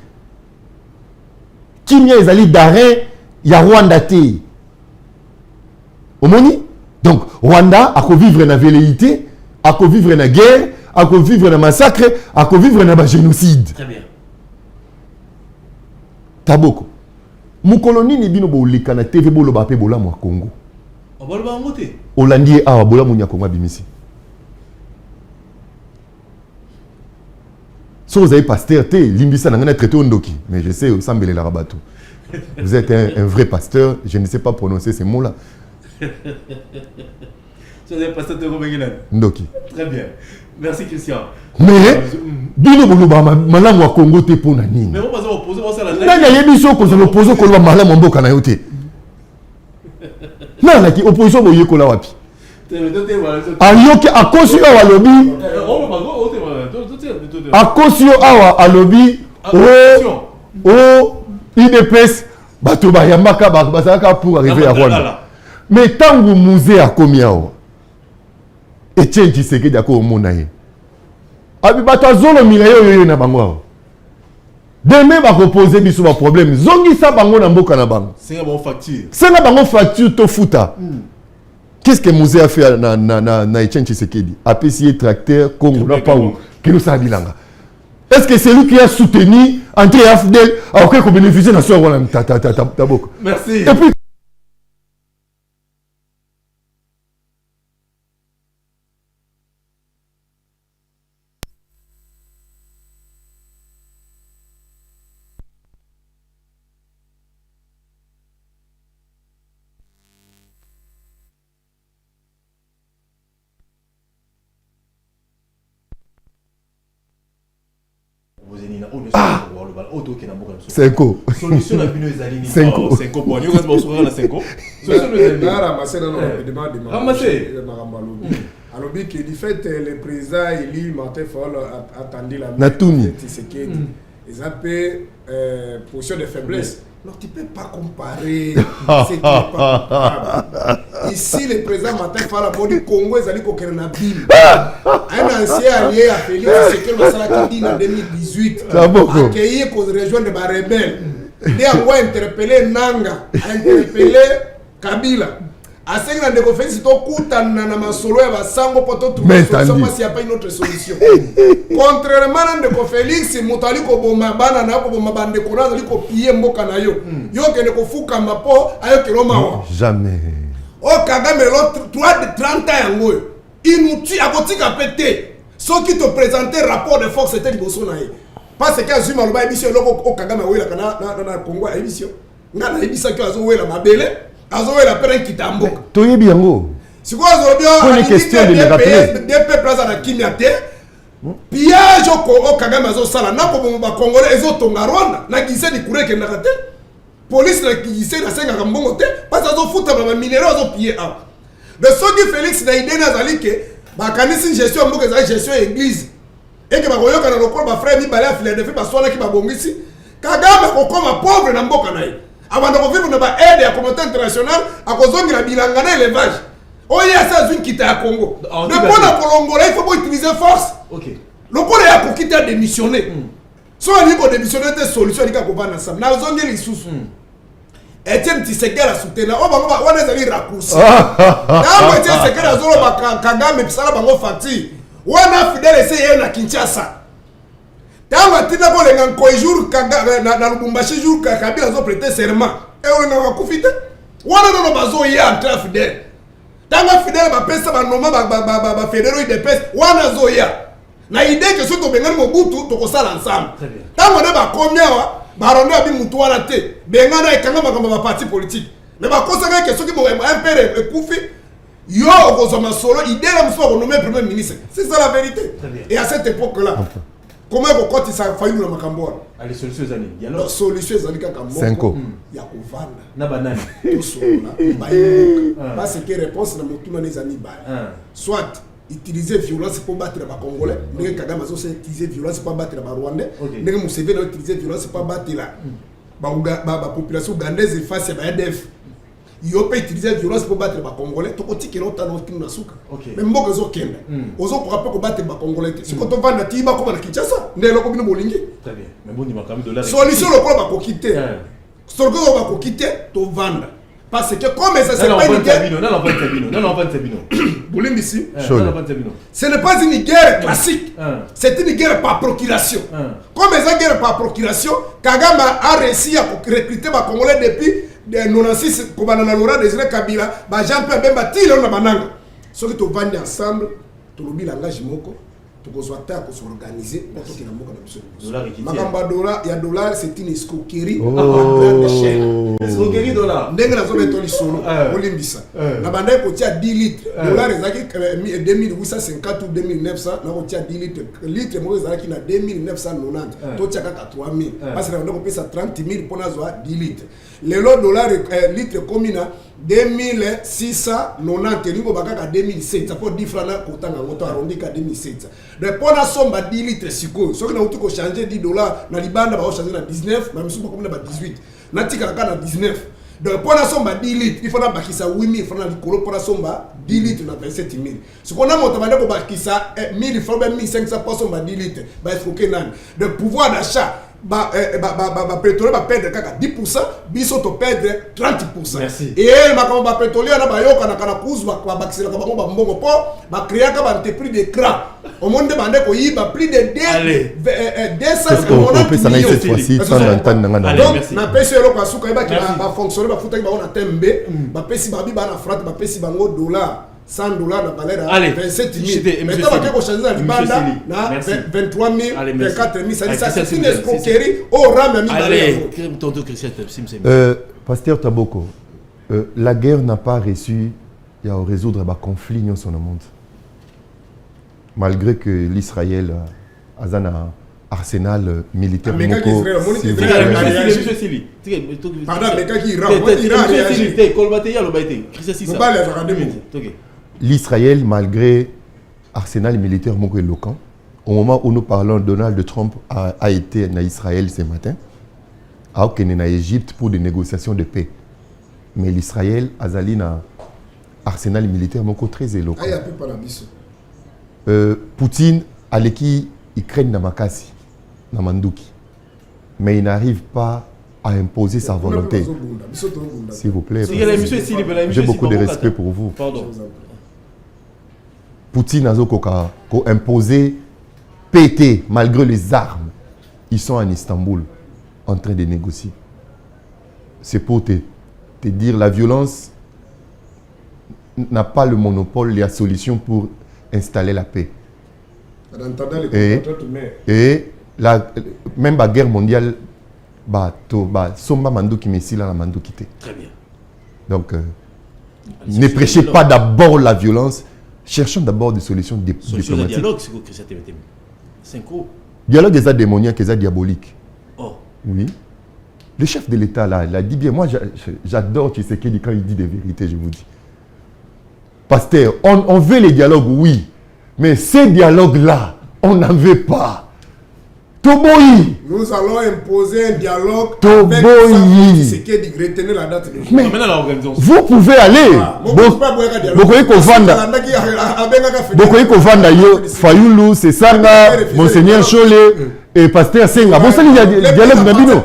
Qui n'y a les d'arrêt, il y a Rwanda té. Omoni? Donc Rwanda a vivre dans la velléité, a vivre dans la guerre, a vivre dans le massacre, a vivre dans le génocide. Très bien. Taboko. Mon colonie ni bino bo lekana TV bo loba pe bola mo Congo. On va le voir en moté. Hollandais a bola mo Congo bimisi. Si vous avez pasteur, limbisa n'a traité Ondoki, mais je sais, Sambele Larabatou. Vous êtes un vrai pasteur, je ne sais pas prononcer ces mots-là. Si vous avez pasteur de Romain Ndoki. Très bien. Merci Christian. Mais, Bino Boloba, Malam wa Congo te pour nani. Mais on va opposer à la Nani a émission qu'on s'oppose au Malam en Boka na yote. Non, la opposition boye kola wapi. Ayoke akosi awa lobi. Akosi awa alobi. IDPS bato bayambaka basaka pour arriver à Rwanda. Mais tant que musée a commis awa. Etienne Tshisekedi ako omona ye. Abi bato azolo mirayo yoyo na bango awa. Demain va reposer biso ba problème. Zongi sa bango na mboka na bango. C'est un bon facture. C'est un bon facture to futa. Qu'est-ce que Mosé a fait na Etienne Tshisekedi? A payé tracteur Congo na pa où que nous ça bilanga. Est-ce que c'est lui qui a soutenu André Afdel à auquel qu'on bénéficie na so wala ta boko. Merci. Et puis Cinco. Solution la bino ezali Cinco. Cinco pour nous reste bonsoir la cinco. Solution le ezali. Na ramasser dans le débat de Ramasser. Alors bien que du fait le président Eli Martin Fayulu a attendu la Natuni. Tshisekedi. Ils appellent position de faiblesse. Non, tu ne peux pas comparer. C'est pas comparable. Ici, le président Martin Fayulu a dit Congo, ils allaient conquérir la Bible. Un ancien allié a fait Tshisekedi Masala en 2018. Accueilli pour rejoindre les rebelles. Il a interpellé Nanga, interpellé Kabila. A 5 ans de conférence, il a na masolo ya basango poto tout solution s'il n'y a pas une autre solution. Contrairement à Ndeko Félix, mutali ko boma bana na ko boma bande ko na ko piye mboka na yo. Yo ke ko fuka mapo ayo ke roma. Jamais. O Kagame l'autre 30 ans yango. Inoutil akotika pété. Ceux qui te présentaient rapport de force c'était liboso na ye. Parce que Zuma loba émission loko o Kagame wela kana na Congo émission. Ngana émission que azo wela mabele. Azo wela pere kitamboka. Toyebi yango. Si vous avez une question de me rappeler. Des peuples à Kimiate, pillage au Kagame Azosala, n'a pas de Congolais, ils ont tonga Rwanda, n'a qui sait des courriers qui n'a pas police n'a qui sait la scène à Rambote, parce qu'ils ont foutu à minéraux, ils ont pillé un. De ce qui Félix n'a idée Nazali que, une gestion, une gestion église, et que ma royoka na lokolo ma frère mi balé à filer de fait, ma soeur qui m'a bongisi, Kagame comme pauvre n'a pas canaille. Avant de vivre dans aide à la communauté internationale, à cause de la bilangana élevage. Oh, il y a ça, une qui à Congo. Le point de Congolais, il faut pas utiliser force. Ok. Le point est pour quitter à démissionner. Soit il faut démissionner des solutions, il faut qu'on va ensemble. Nous avons des sous. Etienne Tshisekedi a soutenu. Oh, on a des raccourcis. Là, Etienne Tshisekedi a zolo Kagame et Psala bango facture. On a fidèle essayé na Kinshasa. Tamba tina ko lenga ko jour Kagame na Lubumbashi jour Kabila zo prêter serment. Et on a kufite. On a no bazo ya entre fidèle. Tanga fidèle ba pesa ba noma ba fédéraux de pesa. On a zo ya. Na idée que soto benga Mobutu to ko sala ensemble. Tanga na ba combien wa barondo abi mutu wana te. Benga na ekanga ba parti politique. Mais ba kosaka que soki mo impere ekufi. Yo okozoma solo idée la muso ko nommer premier ministre. C'est ça la vérité. Et à cette époque là. Comment quand il s'est failli dans ma camboire? Les solutions zali. Il y a la solution zali ka camboire. 5 ans. Il y a kovanda. Na banane. Tout cela. Parce que réponse na motuna les amis ba. Soit utiliser violence pour battre les Congolais. Ndenge Kagame a utilisé violence pour battre les Rwandais. Ndenge Museveni a utilisé violence pour battre la population ougandaise face à ADF. Il peut utiliser violence pour battre les Congolais. Tout côté qui est longtemps dans souka. Mais moi que zo kenda. Ozo pour rappeler combattre les Congolais. Si quand on va na Tiba comme na Kinshasa, ndelo ko bino bolingi. Très bien. Mais bon ni makami dollar. Solution le quoi va quitter. Solution va quitter to vendre. Parce que comme ça c'est pas une guerre. Ce n'est pas une guerre classique. C'est une guerre par procuration. Comme ça guerre par procuration, Kagame a réussi à recruter les Congolais depuis 96 pour banana Laurent Désiré Kabila, Jean-Pierre Bemba Tilo na bananga. Ceux qui ont vendu ensemble, tout le langage moko, tout le monde pour s'organiser pour tout le monde. Il y a dollar, c'est une escroquerie à grande échelle. Escroquerie dollar. Ndenge na zone toli solo, olimbisa. Na banda ko tia 10 litres. Dollar ezaki 2850 ou 2900, na ko tia 10 litres. Litre mo ezaki na 2990. To tia kaka 3000. Parce que na ko pesa 30000 pour na zo 10 litres. Le lot dollar litre komina 2690 lingo bakaka 2700 ça fait 10 francs na kotanga ngoto arondika 2700 de pona somba 10 litres siko soki na uti ko changer 10 dollars na libanda ba changer na 19 na misuba komina ba 18 na tika na 19 de pona somba 10 litres il faut na bakisa 8000 francs na likolo pona somba 10 litres na 27000 ce qu'on a monté bande ko bakisa 1000 francs 1500 pour somba 10 litres ba escroquer nan de pouvoir d'achat pétrole va perdre 10%, biso to perdre 30%. Merci. Et ma pétrole na ba yoka na kana kuzu ba bakisela ka ba mbongo po ba créer ka ba entreprise de cra. Au monde bande ko yiba plus de 290 millions cette fois-ci sans entendre ngana. Donc na pesi lo kwa suka ba ki ba fonctionner ba futa ba on a tembe ba pesi ba bi ba na frat ba pesi bango dollar 100 dollars na valeur à 27 000. Mais tu vas changer la libanda na 23 000, 24 000. C'est une escroquerie au rang de allez, tonton Christian Simsim. Pasteur Taboko, la guerre n'a pas réussi à résoudre le conflit dans son monde. Malgré que l'Israël a un arsenal militaire. L'Israël, malgré arsenal militaire éloquent, au moment où nous parlons, Donald Trump a été en Israël ce matin, a été en Égypte pour des négociations de paix. Mais l'Israël a un arsenal militaire très éloquent. Poutine a l'équipe Ukraine dans Makassi, dans Manduki. Mais il n'arrive pas à imposer sa volonté. S'il vous plaît. J'ai beaucoup de respect pour vous. Pardon. Poutine a imposé PT malgré les armes. Ils sont en Istanbul en train de négocier. C'est pour te dire la violence n'a pas le monopole, la solution pour installer la paix. Et même la guerre mondiale, somba mandu qui messi la mandu quitté. Très bien. Donc Ne prêchez pas d'abord la violence. Cherchons d'abord des solutions Solution de diplomatiques. dialogue, c'est quoi Christian Tembeteme? 5 ans. Dialogue est démoniaque, est diabolique. Oh. Oui. Le chef de l'État, là, il a dit bien. Moi, j'adore Tshisekedi quand il dit des vérités, je vous dis. Pasteur, on veut les dialogues, oui. Mais ces dialogues-là, on n'en veut pas. Toboyi. Nous allons imposer un dialogue Toboyi. avec Tshisekedi, retenez la date. Mais Maintenant, la organisation. vous pouvez aller. Bokoyi Kovanda. Bokoyi Kovanda yo. Fayulu, c'est Sanga, Monseigneur Cholé et Pasteur Senga. Bon, ça, il y a dialogue Nabino.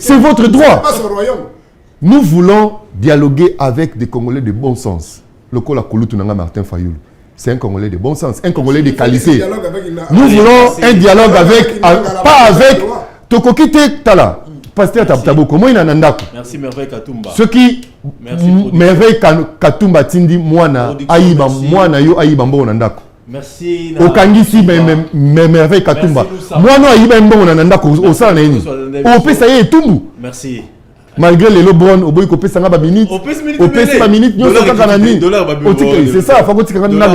C'est votre droit. Nous voulons dialoguer avec des Congolais de bon sens. Le Kola Kouloutou Nanga Martin Fayulu. C'est un Congolais de bon sens, un Congolais de qualité. Nous voulons un dialogue avec, pas avec Tokokite Tala. Pasteur Taboko, moi il en a. Merci Merveille Katumba. Ce qui Merveille Katumba Tindi Moana Aïba Moana yo Aïba Mbo Nandako. Merci. Okangisi Merveille Katumba. Moana Aïba Mbo Nandako au sein nani. Au pesa ye tumbu. Merci. Malgré les Lebron, au bout de sanga ba minute, au pèse ba minute, nous sommes quand nani. C'est ça, faut que tu regardes na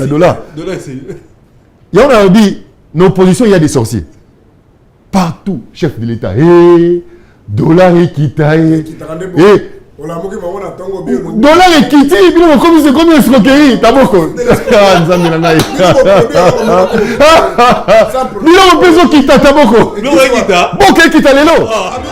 dollar. Il y a dit, nos positions, il y a des sorciers. Partout, chef de l'État. Dollar et Kitaï. Dollar et Kitaï, c'est comme une escroquerie. T'as beaucoup. Bilo peso Kita, t'as beaucoup. Beaucoup Kita, Lelo.